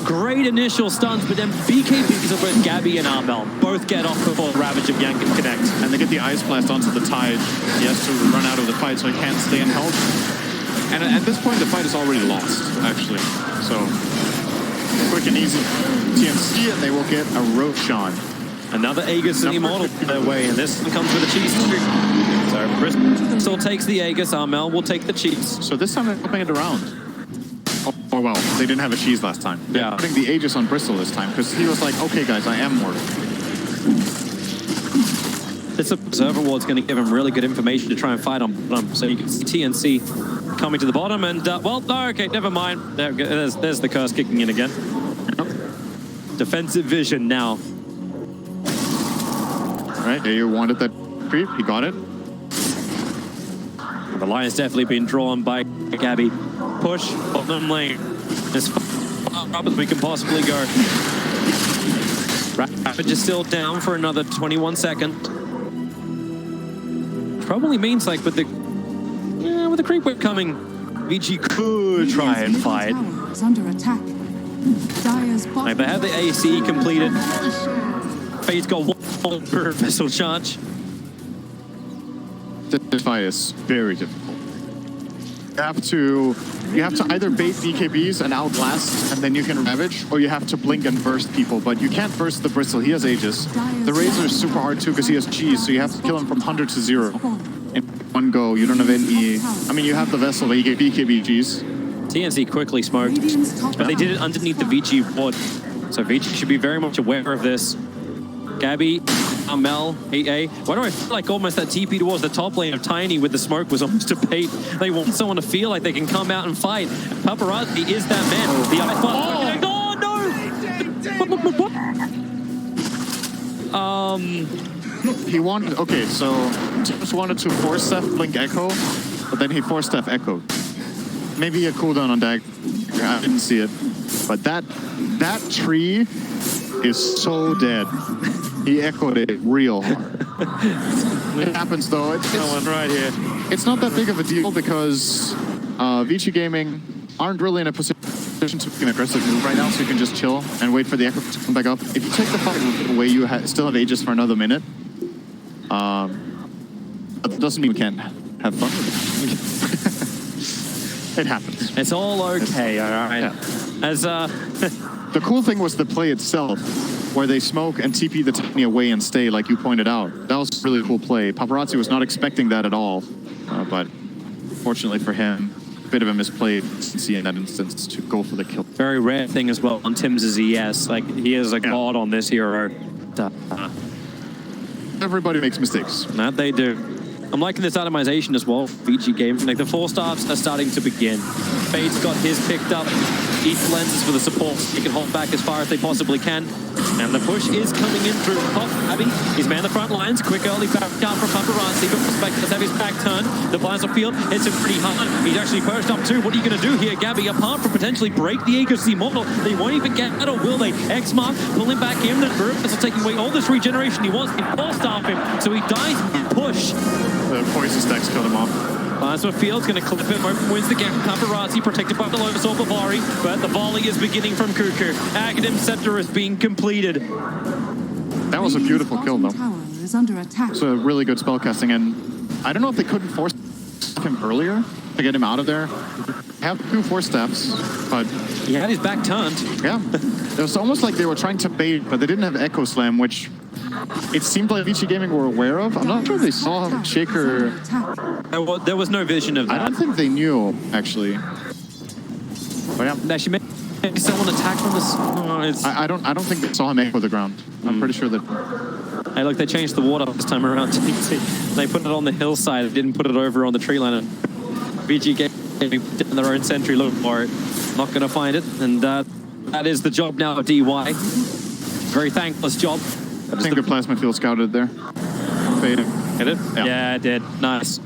great initial stuns, but then BKBs of both Gabby and Armel both get off before Ravage of Yang can connect. And they get the Ice Blast onto the Tide. He has to run out of the fight, so he can't stay in health. And at this point, the fight is already lost, actually. So, quick and easy TNC, and they will get a Roshan. Another Aegis and Immortal their way, and this one comes with a cheese streak. So Bristol takes the Aegis, Armel will take the cheese. So this time they're flipping it around. Oh well, they didn't have a cheese last time. They're putting the Aegis on Bristol this time, because he was like, okay guys, I am mortal. This observer ward's going to give him really good information to try and fight on bottom. So you can see TNC coming to the bottom, and well, no, okay, never mind. There's the curse kicking in again. Defensive vision now. All right, you wanted that creep, he got it. The line's definitely been drawn by Gabby. Push, bottom lane. As far up as we can possibly go. Ravage is still down for another 21 seconds. Probably means like with the creep wave coming, VG could try and fight. Under attack. Like they have the AC completed. Fade's got one per vessel charge. This fight is very difficult. You have to either bait BKBs and outlast, and then you can Ravage, or you have to blink and burst people, but you can't burst the Bristle, he has Aegis. The Razor is super hard too, because he has cheese, so you have to kill him from 100 to 0. In one go, you don't have any... I mean, you have the Vessel, but you get BKBGs. TNC quickly smoked, but they did it underneath the VG ward. So VG should be very much aware of this. Gabby, Armel, 8A. Why do I feel like almost that TP towards the top lane of Tiny with the smoke was almost a bait? They want someone to feel like they can come out and fight. Paparazzi is that man. The ice no! He wanted... Okay, so Tips wanted to force Steph Blink Echo, but then he forced Steph Echo. Maybe a cooldown on Dag. I didn't see it. But that tree is so dead. He echoed it real hard. It happens though. It's right here. it's not that big of a deal because VICI Gaming aren't really in a position to make an aggressive move right now, so you can just chill and wait for the echo to come back up. If you take the fight away, you still have Aegis for another minute. But that doesn't mean we can't have fun with it. It happens. It's all okay, all right. Yeah. As The cool thing was the play itself, where they smoke and TP the Tiny away and stay, like you pointed out. That was a really cool play. Paparazzi was not expecting that at all, but fortunately for him, a bit of a misplay in that instance to go for the kill. very rare thing as well on Tim's ES. Like, he is a god on this hero. Everybody makes mistakes. That they do. I'm liking this atomization as well. VICI game. Like, the 4-stars are starting to begin. Fade's got his picked up. Each lenses for the support. He can hold back as far as they possibly can. And the push is coming in through Pop. Abby, he's man the front lines. Quick early back down from Paparazzi, but Respect does have his back turned. The blinds on field hits him pretty hard. He's actually perched up too. What are you going to do here, Gabby? Apart from potentially break the AKC model, they won't even get that, or will they? X-Mark pulling back in. The Burris are taking away all this regeneration he wants. He forced off him, so he dies in push. The poison stacks killed him off. Plasma Field's going to clip him, open wins the game. Paparazzi protected by the low assault of Vari, but the volley is beginning from Cuckoo. Aghanim Scepter is being completed. That was a beautiful kill, though. Tower is under attack. It's a really good spellcasting, and I don't know if they couldn't force him earlier to get him out of there. They have 2 force steps, but He had his back turned. yeah, it was almost like they were trying to bait, but they didn't have Echo Slam, which it seemed like VICI Gaming were aware of. I'm not sure they saw Shaker. There was no vision of I that. don't think they knew, actually. But yeah, Actually, maybe someone attacked from this. Oh, it's... I don't think they saw him echo the ground. I'm pretty sure that. Hey, look, they changed the water this time around. They put it on the hillside. They didn't put it over on the tree line. And VG Gaming down their own sentry look for it. Not going to find it. And that is the job now of DY. Very thankless job. I think the plasma field scouted there. Faded. Hit it? Yeah. Yeah, it did. Nice.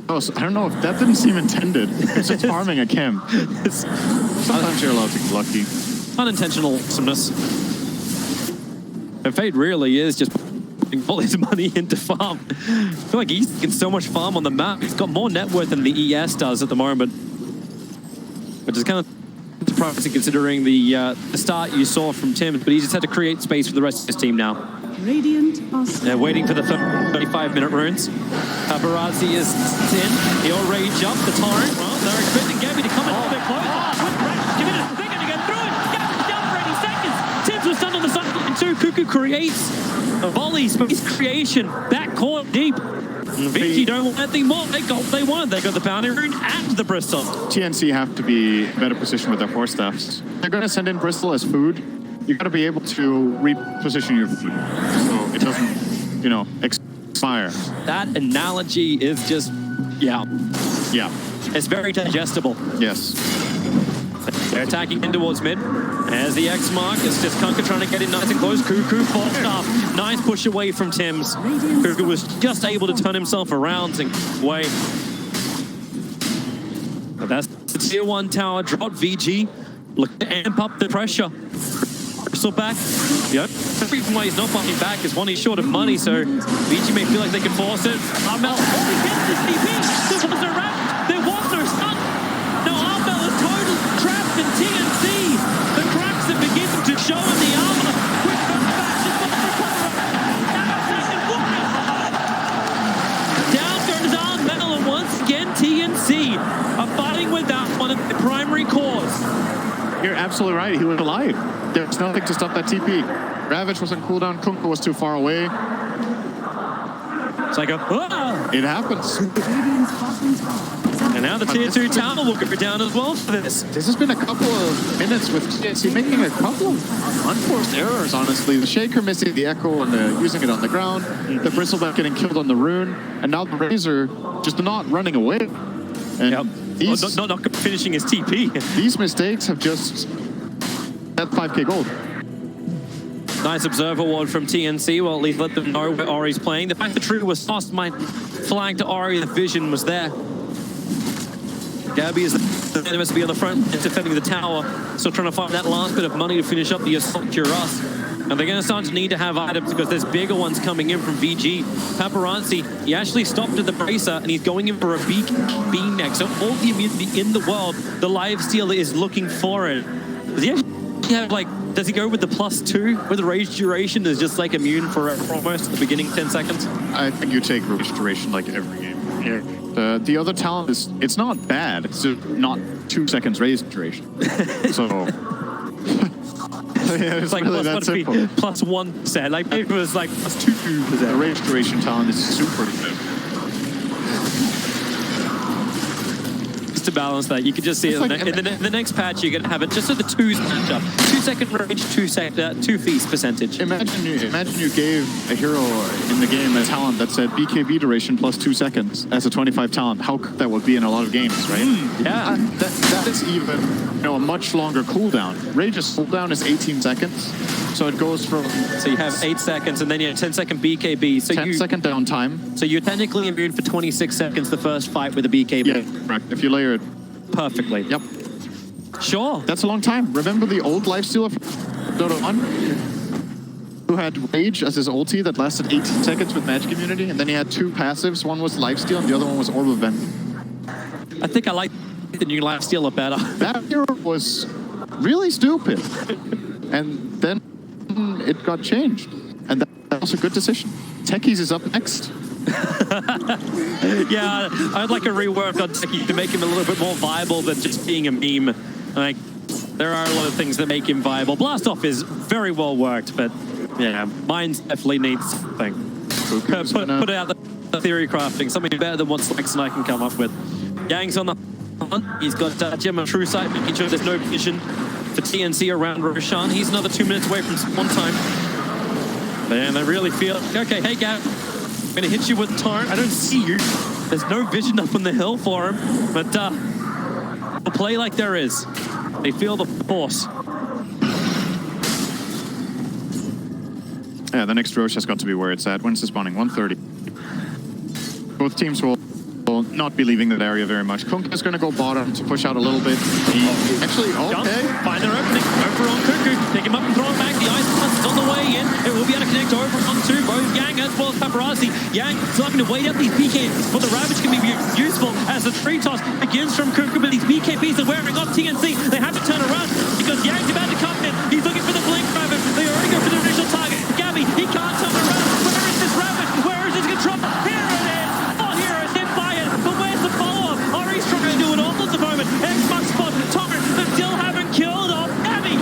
Oh, so I don't know if that didn't seem intended. It's just farming a chem. Sometimes you're allowed to be lucky. Unintentional awesomeness. And Fade really is just putting all his money into farm. I feel like he's getting so much farm on the map. He's got more net worth than the ES does at the moment. Which is kind of surprising considering the start you saw from Tim, but he just had to create space for the rest of his team now. Radiant are They're waiting for the 35-minute runes. Paparazzi is in. He'll rage up the torrent. Well, they're expecting Gabby to come in a little bit closer. Give it a second to get through it. Gabby's down for 80 seconds. Tibbs was stunned on the sideline too. Cuckoo creates a volley, space creation, backcourt deep. VG don't want anything more. They got what they wanted. They got the bounty rune and the Bristol. TNC have to be in better position with their force staffs. They're going to send in Bristol as food. You got to be able to reposition your food so it doesn't, you know, expire. That analogy is just, yeah. It's very digestible. Yes. They're attacking in towards mid. As the X mark, it's just Kunkka trying to get in nice and close. Cuckoo forced off. Nice push away from Tim's. Cuckoo was just able to turn himself around and away. But that's the tier 1 tower drop. VG look to amp up the pressure. Bristol back. Yep. The reason why he's not fighting back is one, he's short of money, so VG may feel like they can force it. Armel only gets this TP. There was no wrap. There was no stun. Now Armel is totally trapped in TNC. The cracks are beginning to show in the armor. Quick back to down goes Armel, and once again TNC are fighting without one of the primary cores. You're absolutely right. He was alive. There's nothing to stop that TP. Ravage was on cooldown. Kunkka was too far away. It's like a... Ah! It happens. And now the tier 2 tower will go down as well for this. This has been a couple of minutes with TNC making a couple of unforced errors, honestly. The Shaker missing the Echo and using it on the ground. The Bristleback getting killed on the rune. And now the Razor just not running away. And these, not finishing his TP. These mistakes have just... That 5k gold. Nice observer ward from TNC. Well, at least let them know where Ori's playing. The fact the trigger was tossed might flag to Ori. The vision was there. Gabby is the enemy to be on the front defending the tower. Still trying to find that last bit of money to finish up the assault Cuirass. And they're going to start to need to have items because there's bigger ones coming in from VG. Paparazzi, he actually stopped at the bracer and he's going in for a beam next. So all the immunity in the world, the lifestealer is looking for it. Does he actually have like, does he go with the +2 with the rage duration? Is just like immune for almost the beginning 10 seconds? I think you take rage duration like every game. Yeah. The other talent is, it's not bad. It's just not 2 seconds rage duration. So... yeah, it's like really that simple. +1%. Like maybe it was like +2%. The rage duration talent is super good. Just to balance that, you can just see it like in the next patch. You're gonna have it just so the twos match up. 2 second range, 2 feast percentage. Imagine you gave a hero in the game a talent that said BKB duration +2 seconds as a 25 talent. How cool that would be in a lot of games, right? Yeah. That is even, a much longer cooldown. Rage's cooldown is 18 seconds, so it goes from... So you have 8 seconds, and then you have 10-second BKB. So 10-second downtime. So you're technically immune for 26 seconds the first fight with a BKB. Yeah, correct. If you layer it perfectly. Yep. Sure. That's a long time. Remember the old lifestealer from Dota 1? Who had Rage as his ulti that lasted 18 seconds with magic immunity, and then he had 2 passives. One was lifesteal, and the other one was Orb of Vent. I think I like the new lifestealer better. That hero was really stupid. And then it got changed. And that was a good decision. Techies is up next. Yeah, I'd like a rework on Techie to make him a little bit more viable than just being a meme. Like, there are a lot of things that make him viable. Blastoff is very well worked, but yeah, mine definitely needs something. Put out the theory crafting, something better than what Slex and I can come up with. Yang's on the hunt. He's got Gem and True Sight, making sure there's no vision for TNC around Roshan. He's another 2 minutes away from spawn time. And they really feel, okay, hey, Gab, I'm gonna hit you with Torrent. I don't see you. There's no vision up on the hill for him, but they'll play like there is. They feel the force. Yeah, the next Roche has got to be where it's at. When's the spawning? 1:30. Both teams will not be leaving that area very much. Kunk is going to go bottom to push out a little bit. Actually, okay. Find their opening. Over on Cuckoo. Pick him up and throw him back. The Ice Blast is on the way in. It will be able to connect over onto both Yang as well as Paparazzi. Yang still having to wait up these BKBs, but the Ravage can be useful as the 3 toss begins from Cuckoo, but these BKBs are wearing off TNC. They have to turn around because Yang's about to come in. He's looking for the Blink Ravage. They already go for the initial target. Gabby, he can't turn around. Where is this Ravage? Where is his control? Here it is. Oh, Heroes hit by it. But where's the follow-up? Ori's trying to do it all at the moment. Xbox spot. Torrent, they still haven't killed off Gabby.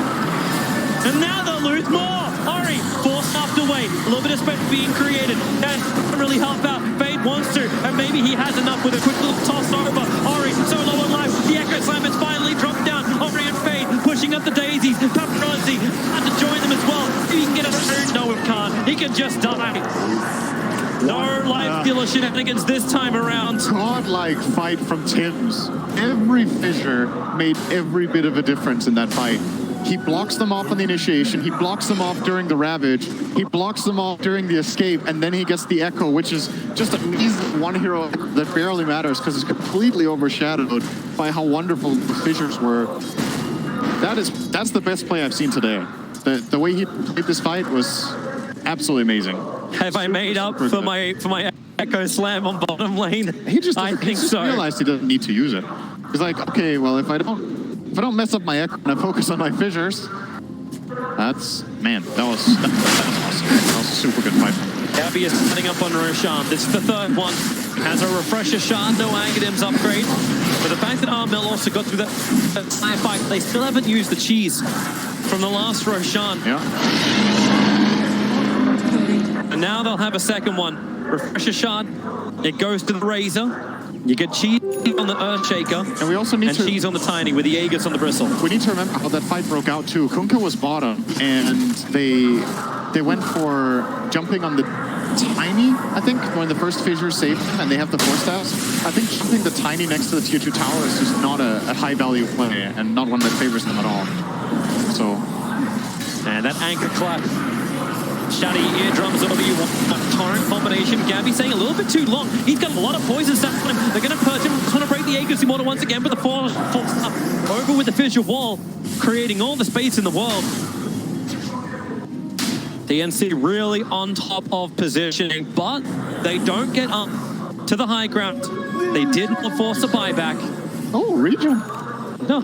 And now they'll lose more. Ori forced off the way. A little bit of space being created. That doesn't really help out. Fade wants to, and maybe he has enough with a quick little toss over. Ori so low on life. The Echo Slam has finally dropped down. Ori and Fade pushing up the daisies. Paparazzi had to join them as well. He can get a third. No, he can't. He can just die. No life dealer shenanigans this time around. Godlike fight from Tims. Every fissure made every bit of a difference in that fight. He blocks them off on the initiation, he blocks them off during the Ravage, he blocks them off during the escape, and then he gets the Echo, which is just an easy one hero that barely matters because it's completely overshadowed by how wonderful the fissures were. That's the best play I've seen today. The way he played this fight was absolutely amazing. Have I made up for my Echo Slam on bottom lane? He just so. Realized he doesn't need to use it. He's like, okay, well, if I don't mess up my Echo and I focus on my fissures, that was awesome. That was a super good fight. Gabby is setting up on Roshan. This is the third one. Has a refresher shard, no Aghanim's upgrade. But the fact that Armel also got through that slam fight, they still haven't used the cheese from the last Roshan. Yeah. And now they'll have a second one. Refresher shard. It goes to the Razor. You get cheese on the Earthshaker. And we also need cheese on the Tiny with the Aegis on the Bristle. We need to remember how that fight broke out too. Kunkka was bottom, and they went for jumping on the Tiny, I think, when the first fissure saved them, and they have the 4 staffs. I think jumping the Tiny next to the tier 2 tower is just not a high value play, and not one that favors them at all. So, and that anchor clap. Shady eardrums over you. A torrent combination. Gabby saying a little bit too long. He's got a lot of poison stuff on him. They're going to purge him. Trying to break the Aegis Immortal once again, but the force up over with the fissure wall, creating all the space in the world. TNC really on top of positioning, but they don't get up to the high ground. They did not force a buyback. Oh, region. No,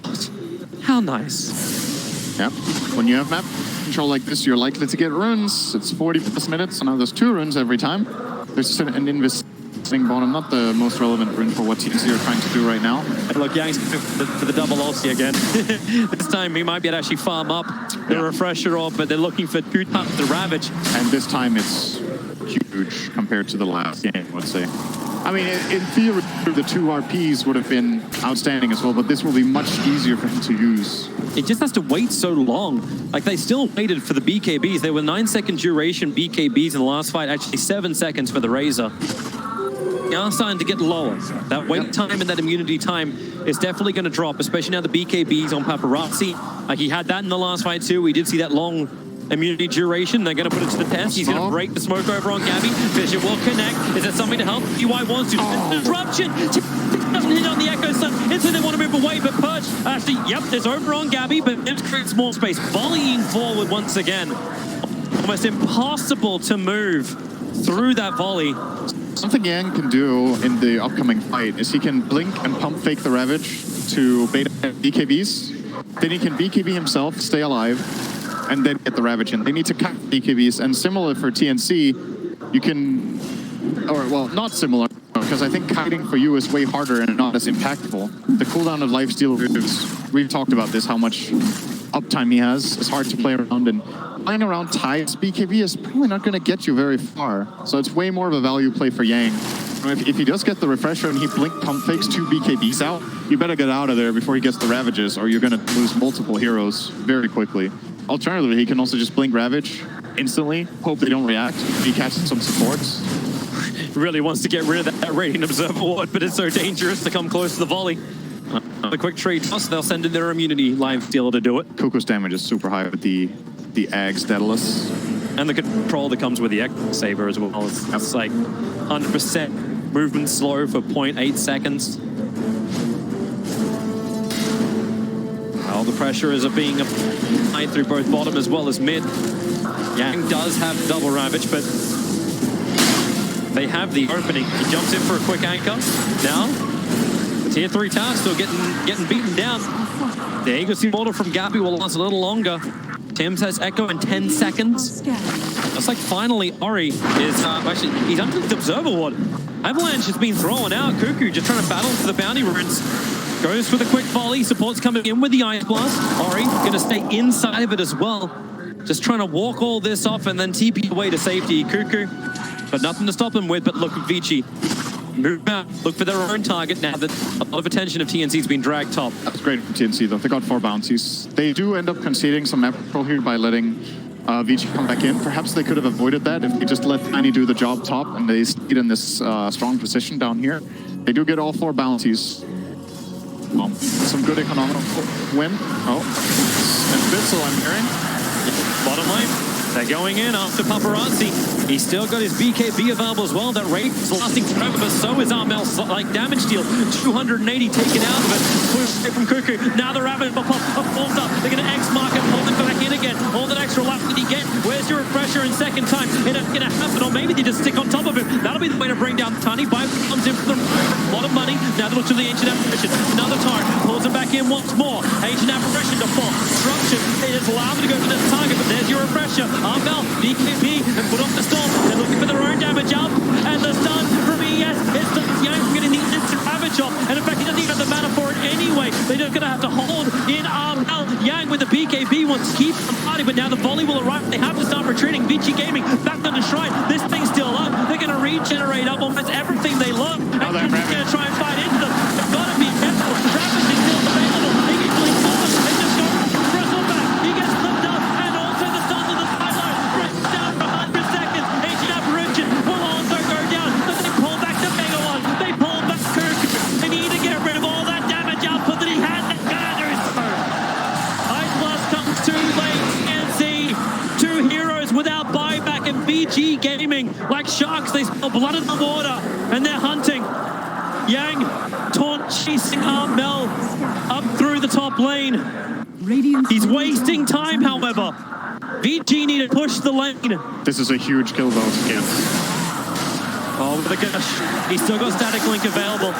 how nice. Yep. When you have map control like this, you're likely to get runes. It's 40 plus minutes, and now there's 2 runes every time. There's an investing bottom, not the most relevant rune for what TNC are trying to do right now. And look, Yang's for the double ulti again. This time he might be able to actually farm up the refresher off, but they're looking for 2 times the Ravage. And this time it's huge compared to the last game, I would say. I mean, in theory, the 2 RPs would have been outstanding as well, but this will be much easier for him to use. It just has to wait so long. Like, they still waited for the BKBs. They were 9-second duration BKBs in the last fight, actually 7 seconds for the Razor. They are starting to get lower. That wait time and that immunity time is definitely going to drop, especially now the BKBs on Paparazzi. Like, he had that in the last fight too. We did see that long immunity duration. They're going to put it to the test. He's going to break the smoke over on Gabby. Vision will connect. Is there something to help? UI wants to. Disruption! Doesn't hit on the Echo Sun. It's they want to move away, but Perch actually, yep, there's over on Gabby, but it creates more space. Volleying forward once again. Almost impossible to move through that volley. Something Yang can do in the upcoming fight is he can blink and pump fake the Ravage to bait BKBs. Then he can BKB himself, stay alive, and then get the Ravage in. They need to cut BKBs, and similar for TNC, you can, or well, not similar, because I think kiting for you is way harder and not as impactful. The cooldown of lifesteal is, we've talked about this, how much uptime he has. It's hard to play around, and playing around Ty's BKB is probably not going to get you very far. So it's way more of a value play for Yang. If he does get the refresher and he blink pump fakes 2 BKBs out, you better get out of there before he gets the Ravages, or you're going to lose multiple heroes very quickly. Alternatively, he can also just blink Ravage instantly, hope they don't react, he catches some supports. Really wants to get rid of that Radiant Observer Ward, but it's so dangerous to come close to the volley. The quick trade toss, they'll send in their immunity line stealer to do it. Kuko's damage is super high with the Ags Daedalus. And the control that comes with the X Saber as well. It's like 100% movement slow for 0.8 seconds. Well, the pressure is being applied through both bottom as well as mid. Yang does have double Ravage, but they have the opening. He jumps in for a quick anchor. Now, the tier 3 tower still getting beaten down. The Eagles Immortal from Gabby will last a little longer. Tim's has Echo in 10 seconds. Looks like finally Ori is actually, he's under the Observer Ward. Avalanche has been thrown out. Cuckoo just trying to battle for the bounty runes. Goes for the quick volley. Support's coming in with the Ice Blast. Ori going to stay inside of it as well. Just trying to walk all this off and then TP away to safety. Cuckoo, but nothing to stop them with. But look at VICI. Move out, look for their own target now that a lot of attention of TNC's been dragged top. That's great from TNC though. They got 4 bounties. They do end up conceding some map control here by letting VICI come back in. Perhaps they could have avoided that if they just let Tiny do the job top and they stayed in this strong position down here. They do get all 4 bounties. Some good economical win. Oh, and Bissell, I'm hearing. Bottom lane. They're going in after Paparazzi. He's still got his BKB available as well. That rate is lasting forever, but so is Armel. Like damage deal, 280 taken out of it. From Cuckoo. Now the Rabbit will pop falls up. They're going to X mark it, hold it back in again. All that extra life that he gets. Where's your refresher in second time? It's going to happen, or maybe they just stick on top of him. That'll be the way to bring down Tiny. Vibe comes in for a lot of money. Now they look to the Ancient Apparition. Another target. Pulls him back in once more. Ancient Apparition to fall. Disruption. It is allowed to go for this target, but there's your refresher. Armel, BKB, and put off the storm. They're looking for their own damage up. And the stun from ES is Yang getting the instant ravage off. And in fact, he doesn't even have the mana for it anyway. They're just going to have to hold in Armel. Yang with the BKB wants to keep the party, but now the volley will arrive. They have to start retreating. VICI Gaming back on the shrine. This thing's still up. They're going to regenerate up almost everything they love. And they're going to try and fight into them. They've got to be careful. Travis is still available. He can blink forward. They just go wrestle back. He gets flipped up. And also the stun to the sideline. Brings down for 100 seconds. Ancient Apparition will also go down. But they pull back the Mega One. They pull back Kirk. They need to get rid of all that damage output that he had. They're going to do so. Ice Blast comes too late. TNC, 2 heroes without buyback, and VG Gaming, like sharks, they smell blood in the water. And they're hunting. Yang taunt chasing Armel up through the top lane. Radiant's He's middle wasting tower is time, under however. attack. VG need to push the lane. This is a huge kill though. Yes. Oh my gosh. He's still got static link available.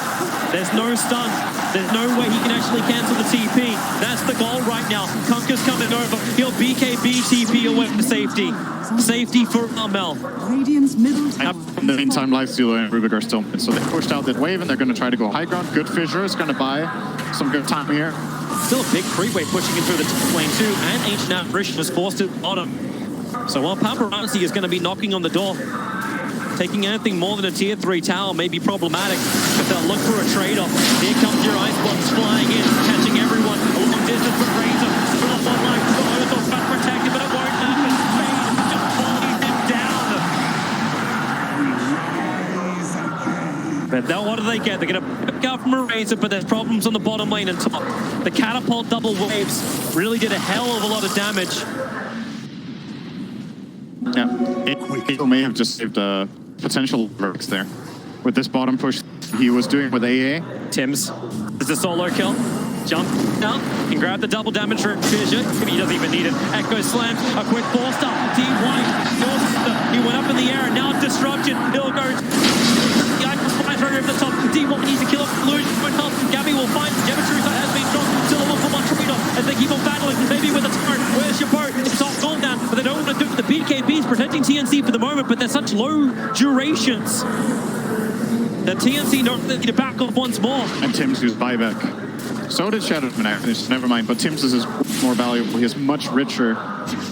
There's no stun. There's no way he can actually cancel the TP. That's the goal right now. Kunka's coming over. He'll BKB TP away from safety. Safety for Armel. Radiant's middle tower. In the meantime, Lifestealer and Rubik are still in. So they pushed out that wave and they're going to try to go high ground. Good Fissure is going to buy some good time here. Still a big free wave pushing in through the top lane too. And Ancient Apparition is forced to the bottom. So while Paparazzi is going to be knocking on the door, taking anything more than a tier 3 tower may be problematic, but they'll look for a trade-off. Here comes your Icebox flying in, catching everyone a long distance from Razor. Still up on line, Ozo's got protected, but it won't happen. Fade just pulling him down. But now what do they get? They're going to pick out from a Razor, but there's problems on the bottom lane and top. The catapult double waves really did a hell of a lot of damage. Yeah, he may have just saved potential works there. With this bottom push he was doing with AA. Tim's is a solo kill. Jump out, can grab the double damage for Fissure. He doesn't even need it. Echo slams, a quick force up. Team White, he went up in the air and now disruption. He'll go. The icon flies right over the top. Team White needs to kill off Illusion. Won't help. Gabby will find Geometry has been dropped. Still a 1-for-1 trade-off as they keep on battling. Maybe with a turret. Where's your boat? It's all gone down, but they don't want to do it. The BKBs protecting TNC for the moment, but they're such low durations that TNC don't need to back off once more. And Tim's used buyback. So did Shadowman actually, never mind. But Tim's is more valuable. He is much richer.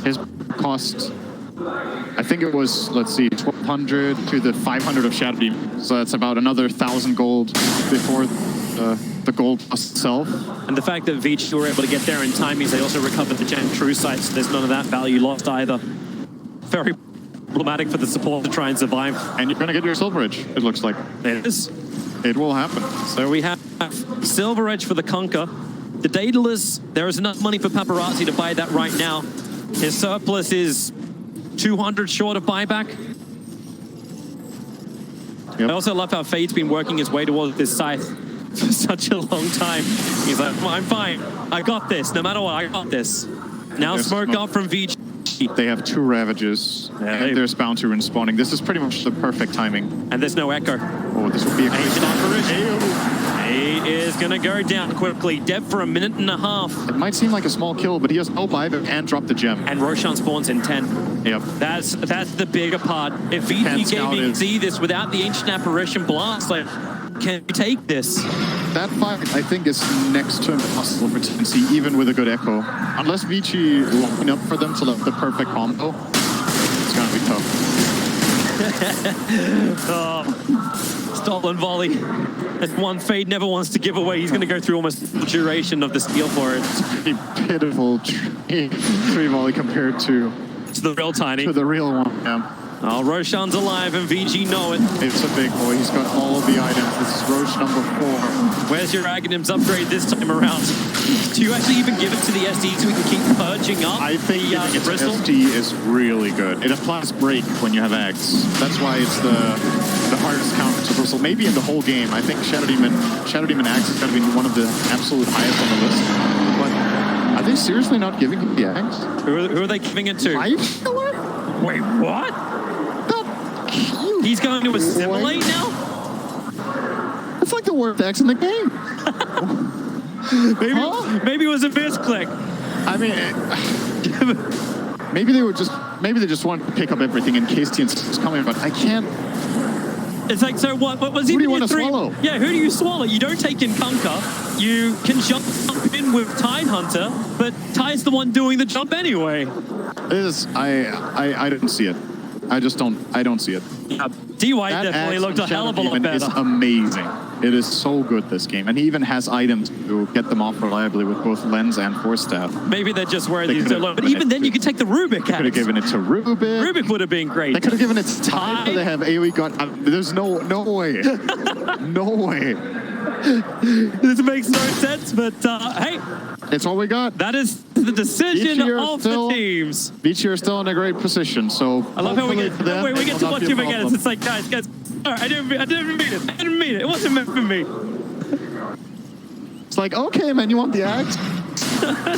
His cost, I think it was, let's see, 1,200 to the 500 of Shadow Demon. So that's about another 1,000 gold before the gold itself. And the fact that VICI were able to get there in time means they also recovered the Gen True site, so there's none of that value lost either. Very problematic for the support to try and survive. And you're going to get your Silver Edge, it looks like. It is. It will happen. So we have Silver Edge for the Conquer. The Daedalus, there is enough money for Paparazzi to buy that right now. His surplus is 200 short of buyback. Yep. I also love how Fade's been working his way towards this scythe for such a long time. He's like, I'm fine. I got this. No matter what, I got this. Now There's smoke up from VG. They have 2 Ravages, and there's Bounty Rune spawning. This is pretty much the perfect timing. And there's no Echo. Oh, this would be a great Ancient Apparition. He is going to go down quickly. Dead for a minute and a half. It might seem like a small kill, but he has no buyback and drop the gem. And Roshan spawns in 10. Yep. That's the bigger part. If VG Gaming see this without the Ancient Apparition blast, like, can you take this? That fight, I think, is next to impossible for TNC, even with a good Echo. Unless VICI line up for them to the perfect combo, it's going to be tough. Oh, stolen volley. That's one Fade never wants to give away. He's going to go through almost the duration of the steal for it. A pitiful tree volley compared to the real Tiny. To the real one, yeah. Oh, Roshan's alive and VG know it. It's a big boy. He's got all of the items. This is Roche number 4. Where's your Aghanims upgrade this time around? Do you actually even give it to the SD so we can keep purging up? I think the Bristol? SD is really good. It applies break when you have Aghs. That's why it's the hardest counter to Bristol. Maybe in the whole game. I think Shadow Demon Aghs is going to be one of the absolute highest on the list. But are they seriously not giving him the Aghs? Who are they giving it to? Lifestealer? Wait, what? He's going to assimilate now? That's like the worst Aghs in the game. Maybe it was a misclick. I mean, maybe they just want to pick up everything in case TNC is coming, but I can't. It's like, so what was Who do you want to swallow? Yeah, who do you swallow? You don't take in Kunka. You can jump in with Tide Hunter, but Tide's the one doing the jump anyway. I didn't see it. I don't see it. Yeah, DY definitely looked a hell of a lot better. It's amazing. It is so good, this game. And he even has items to get them off reliably with both Lens and Force Staff. Maybe they're just worried he's so low. But even then, you could take the Rubik out. They could have given it to Rubik. Rubik would have been great. They could have given it to Tide, but they have AoE gun. There's no way. No way. This makes no sense, but hey. It's all we got. That is the decision of the teams. VICI are still in a great position, so I love how we get to watch him again. It's like, guys, all right, I didn't mean it. I didn't mean it. It wasn't meant for me. It's like, okay, man, you want the Aghs?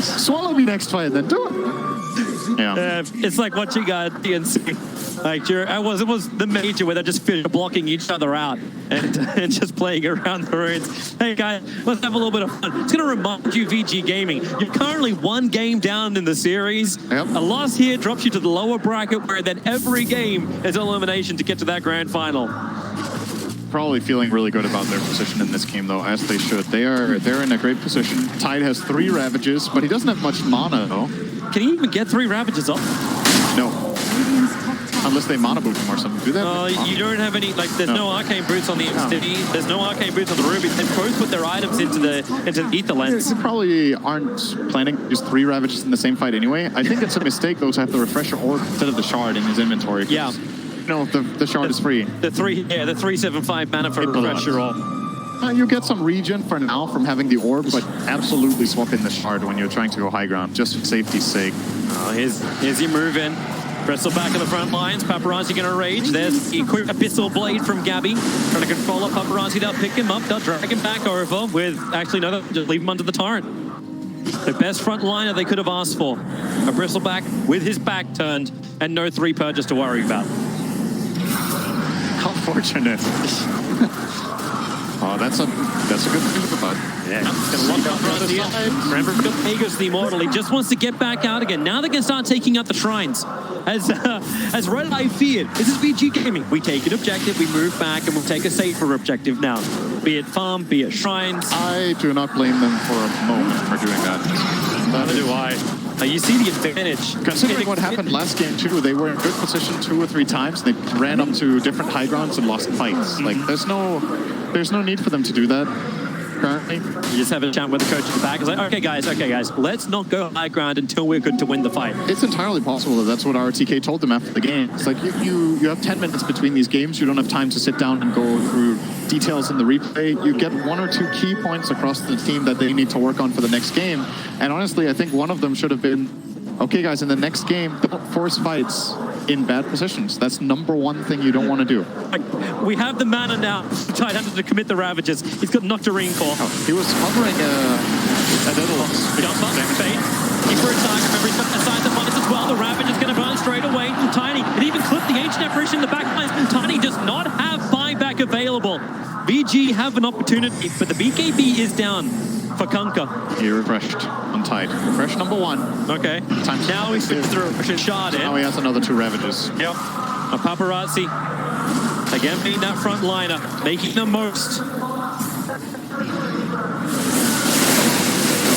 Swallow me next fight, then do it. Yeah. It's like watching TNC. Like it was the major where they're just blocking each other out and just playing around the ruins. Hey guys, let's have a little bit of fun. It's going to remind you, VG Gaming, you're currently 1 game down in the series. Yep. A loss here drops you to the lower bracket, where then every game is elimination to get to that grand final. Probably feeling really good about their position in this game, though, as they should. They're in a great position. Tide has 3 Ravages, but he doesn't have much mana, though. Can he even get 3 Ravages off? No. Unless they mana boot him or something. Do that? You don't have any, like, there's no arcane boots on the XD, there's no arcane boots on the Ruby. They both put their items into the Ether Lens. They probably aren't planning to use 3 Ravages in the same fight anyway. I think it's a mistake, though, to have the Refresher Orb instead of the Shard in his inventory. Yeah. No, the Shard is free. The 375 mana for Refresher Orb. You get some regen for now from having the Orb, but absolutely swap in the Shard when you're trying to go high ground, just for safety's sake. Here's your move in. Bristle back in the front lines. Paparazzi going to rage. There's the quick Abyssal Blade from Gabby. Trying to control up Paparazzi. They'll pick him up. They'll drag him back over with... Actually, no, they'll just leave him under the torrent. The best front liner they could have asked for. A Bristleback with his back turned and no 3 purges to worry about. How fortunate. Oh, that's a good thing about. Yeah, it's going to lock up right here. Remember, Aegis the Immortal. He just wants to get back out again. Now they can start taking out the shrines. As Red Eye feared, this is VG Gaming. We take an objective, we move back, and we'll take a safer objective now. Be it farm, be it shrines. I do not blame them for a moment for doing that. Neither do I. You see the advantage. Considering what happened last game too, they were in good position 2 or 3 times. They ran up to different high grounds and lost fights. Like there's no need for them to do that currently. You just have a chat with the coach at the back. It's like, okay guys, let's not go high ground until we're good to win the fight. It's entirely possible that that's what RTK told them after the game. It's like you have 10 minutes between these games. You don't have time to sit down and go through details in the replay. You get 1 or 2 key points across the team that they need to work on for the next game. And honestly, I think one of them should have been, okay guys, in the next game, don't force fights in bad positions. That's #1 thing you don't want to do. We have the mana now. Tide hunter to commit the Ravages. He's got Nocturine Core. Oh, he was hovering a little... Jump up, fade. Keep for a target. Remember, he's got the side of the as well. The Ravage is going to burn straight away. Tiny, it even clipped the Ancient Apparition in the back lines. Tiny does not have buyback available. VG have an opportunity, but the BKB is down for Kunkka. He refreshed on Tide. Refresh #1. Okay. Now he switches through a shard in. Now he has another 2 Ravages. Yep. A Paparazzi. Again, being that front liner. Making the most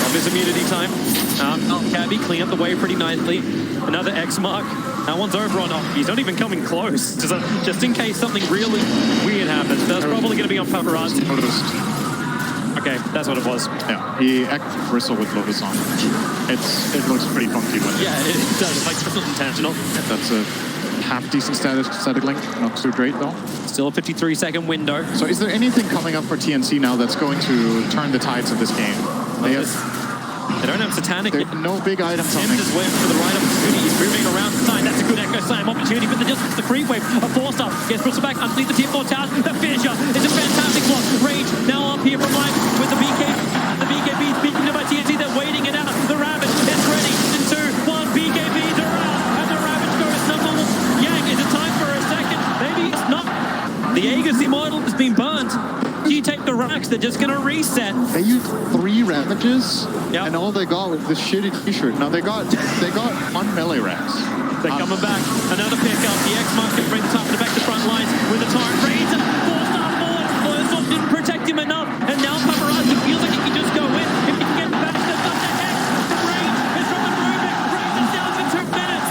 of his immunity time. Cabby clean up the way pretty nicely. Another X mark. That one's over on off. He's not even coming close. Just in case something really weird happens. That's probably going to be on Paparazzi. Okay, that's what it was. Yeah, he acted bristle with Lotus on. It looks pretty funky. Yeah, it does. It's like it's not intentional. That's a half-decent static link. Not too great, though. Still a 53-second window. So is there anything coming up for TNC now that's going to turn the tides of this game? They don't have Satanic. No big items on Tim is waiting for the right opportunity. He's moving around the side. That's a good Echo Slam opportunity, but just the creep wave. A 4-star gets Bristol back underneath the Tier 4 towers. The finisher is a fantastic block. Rage now up here from life with the BKB. The BKB is beaten by TNC. They're waiting it out. The Ravage is ready. In 2, 1, BKBs are out. And the Ravage goes #1. Yang, is it time for a second? Maybe it's not. The Aegis Immortal has been burnt. You take the racks, they're just going to reset. They used 3 Ravages, yep. And all they got was this shitty t-shirt. Now they got 1 melee racks. They're coming back. Another pickup. The X-Mark can bring the top of the back to front lines with a torrent. Raids 4-star forward. Loyalsoft didn't protect him enough. And now Paparazzi feels like he can just go in. If he can get back to the head. The range is from the Rubik. Raids is down for 2 minutes.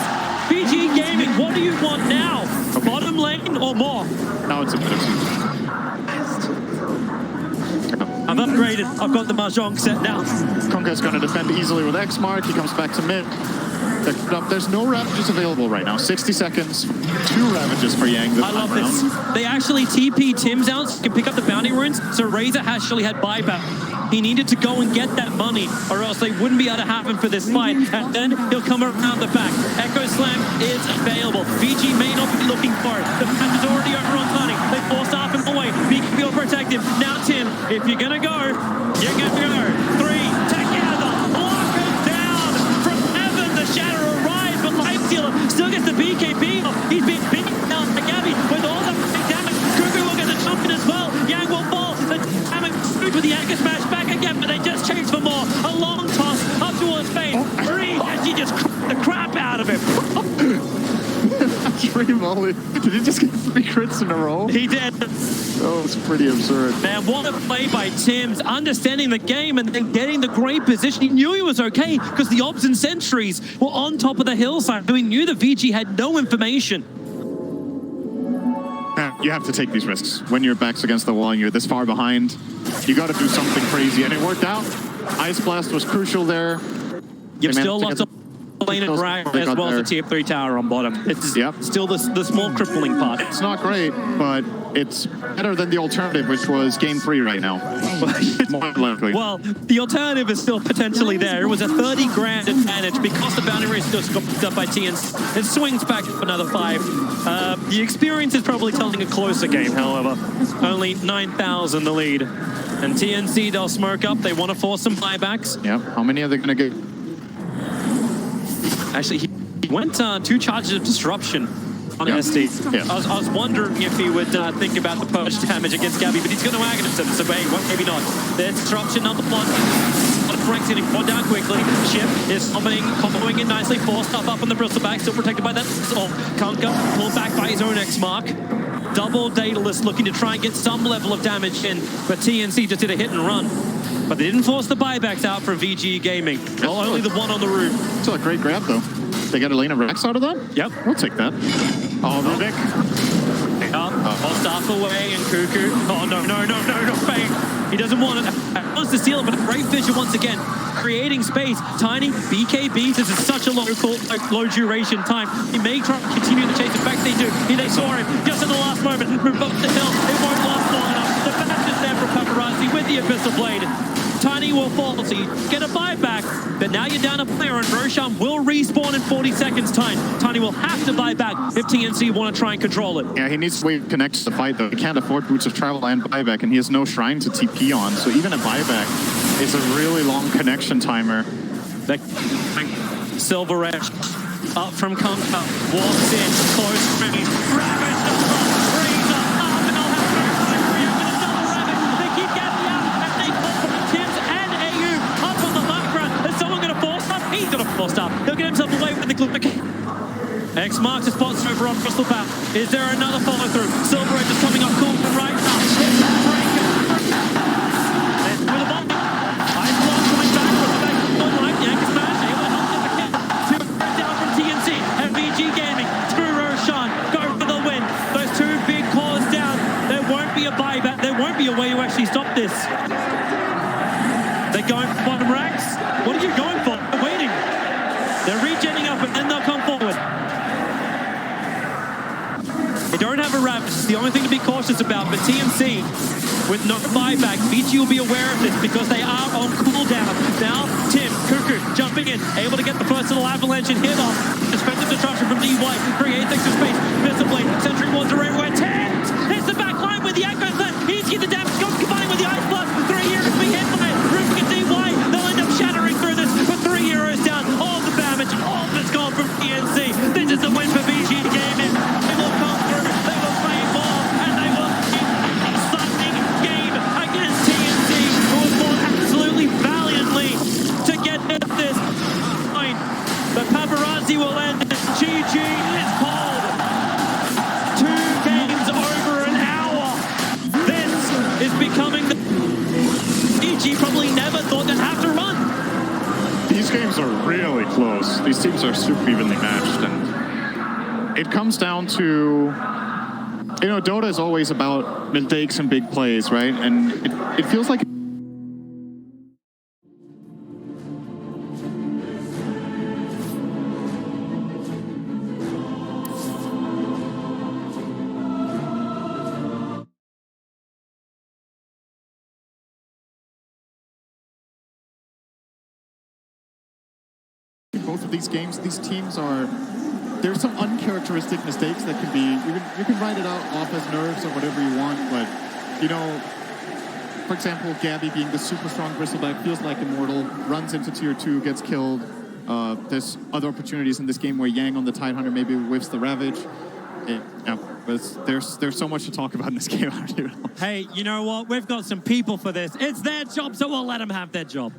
VG Gaming, what do you want now? Bottom lane or more? Now it's a bit of I've upgraded. I've got the Mahjong set now. Kunkka's going to defend easily with X-Mark. He comes back to mid. There's no Ravages available right now. 60 seconds, 2 Ravages for Yang this I love time this. around. They actually TP Tim's out so he can pick up the bounty runes. So Razor actually had buyback. He needed to go and get that money or else they wouldn't be able to have him for this fight. And then he'll come around the back. Echo Slam is available. VG may not be looking for it. The match is already over on Tony. They forced off him away. BKB will protect him. Now Tim, if you're going to go, you're going to go. 3, together. Lock it still gets the BKB off. He's being beaten down by Gabby with all the big damage. Kuku will get the jump in as well. Yang will fall. The damage with the anchor smash back again, but they just chase for more. A long toss up towards Fade. And she just cracked the crap out of him. Free volley. Did he just get 3 crits in a row? He did. Oh, it's pretty absurd. Man, what a play by Tim's, understanding the game and then getting the great position. He knew he was okay because the Obs and Sentries were on top of the hillside. He knew the VG had no information. You have to take these risks. When your back's against the wall and you're this far behind, you got to do something crazy. And it worked out. Ice Blast was crucial there. You've still lost a lane and drag as well as a tier 3 tower on bottom. It's still the small crippling part. It's not great, but it's better than the alternative, which was game 3 right now. More likely. Well, the alternative is still potentially there. It was a 30 grand advantage because the boundary rate still got picked up by TNC. It swings back up another 5. The experience is probably telling a closer game, however. Only 9,000 the lead. And TNC, they'll smoke up. They want to force some buybacks. Yep. How many are they going to get? Actually, he went 2 charges of disruption on SD. Yeah. I was wondering if he would think about the purge damage against Gabby, but he's going to Aghanim him, so maybe not. There's disruption on the plot. Frank's getting fought down quickly. Ship is comboing in nicely. 4 stuff up on the bristleback, still protected by that. Kunkka pulled back by his own X-Mark. Double Daedalus looking to try and get some level of damage in, but TNC just did a hit and run. But they didn't force the buybacks out from VG Gaming. Well, only the one on the roof. Still a great grab, though. They got a lane of Rex out of that? Yep. We'll take that. Oh, Rubik. Staff away and Kuku. Oh, no, Fade. He doesn't want it. Wants to steal it, but a great vision once again. Creating space. Tiny BKBs. This is such a low duration time. He may try to continue the chase. In fact, they do. They saw him just at the last moment. Move up the hill. It won't last long enough. The back is there for Paparazzi with the Abyssal Blade. Tiny will fall, so you get a buyback, but now you're down a player, and Roshan will respawn in 40 seconds time. Tiny will have to buy back if TNC want to try and control it. Yeah, he needs to wait connect to the fight, though. He can't afford Boots of Travel and buyback, and he has no shrine to TP on, so even a buyback is a really long connection timer. Silver Edge up from Kunkka, walks in, close range, ravaged the block, brings up, and they'll have no time for you with another ravage. They keep getting out, and they pull Tims and AU up on the background. Is someone going to force up? He's going to force up. He'll get himself away with the clip. X marks the spot over on Crystal Path. Is there another follow through? Silver Edge is coming up cool from right now. With a bomb. Ice Block coming back from the back of the right. Yankee smash. Able to help them again. 2 down from TNC and VG Gaming. Through Roshan. Go for the win. Those 2 big cores down. There won't be a buyback. There won't be a way to actually stop this. They're going for bottom racks. What are you going for? They're waiting. They're regenning up and then they'll come forward. They don't have a Ravage. It's the only thing to be cautious about. But TNC, with no buyback, VG will be aware of this because they are on cooldown. Now, Tim, Kuku, jumping in, able to get the first little avalanche and hit off. Defensive disruption from DY, creates extra space. Visibly, Sentry Wars are everywhere. Tent hits the back line with the Echo Set. He's get the damage, combining with the Ice Blood. 3 heroes being hit by it. Rufik and DY, they'll end up shattering through this. But 3 heroes down. All the damage, all of it's gone from TNC. This is the win for VG Gaming. They will come through, they will play ball, and they will keep an exciting game against TNC, who has fought absolutely valiantly to get this point. The paparazzi will end. GG is called. 2 games over an hour. This is becoming the VG probably never thought they'd have to run. These games are really close. These teams are super evenly matched, and it comes down to, Dota is always about mistakes and big plays, right? And it feels like both of these games, these teams are, there's some uncharacteristic mistakes that can be, you can write it out off as nerves or whatever you want, but, for example, Gabby being the super strong bristleback, feels like immortal, runs into tier 2, gets killed, There's other opportunities in this game where Yang on the Tidehunter maybe whiffs the Ravage. But there's so much to talk about in this game. I don't even know. Hey, you know what? We've got some people for this. It's their job, so we'll let them have their job.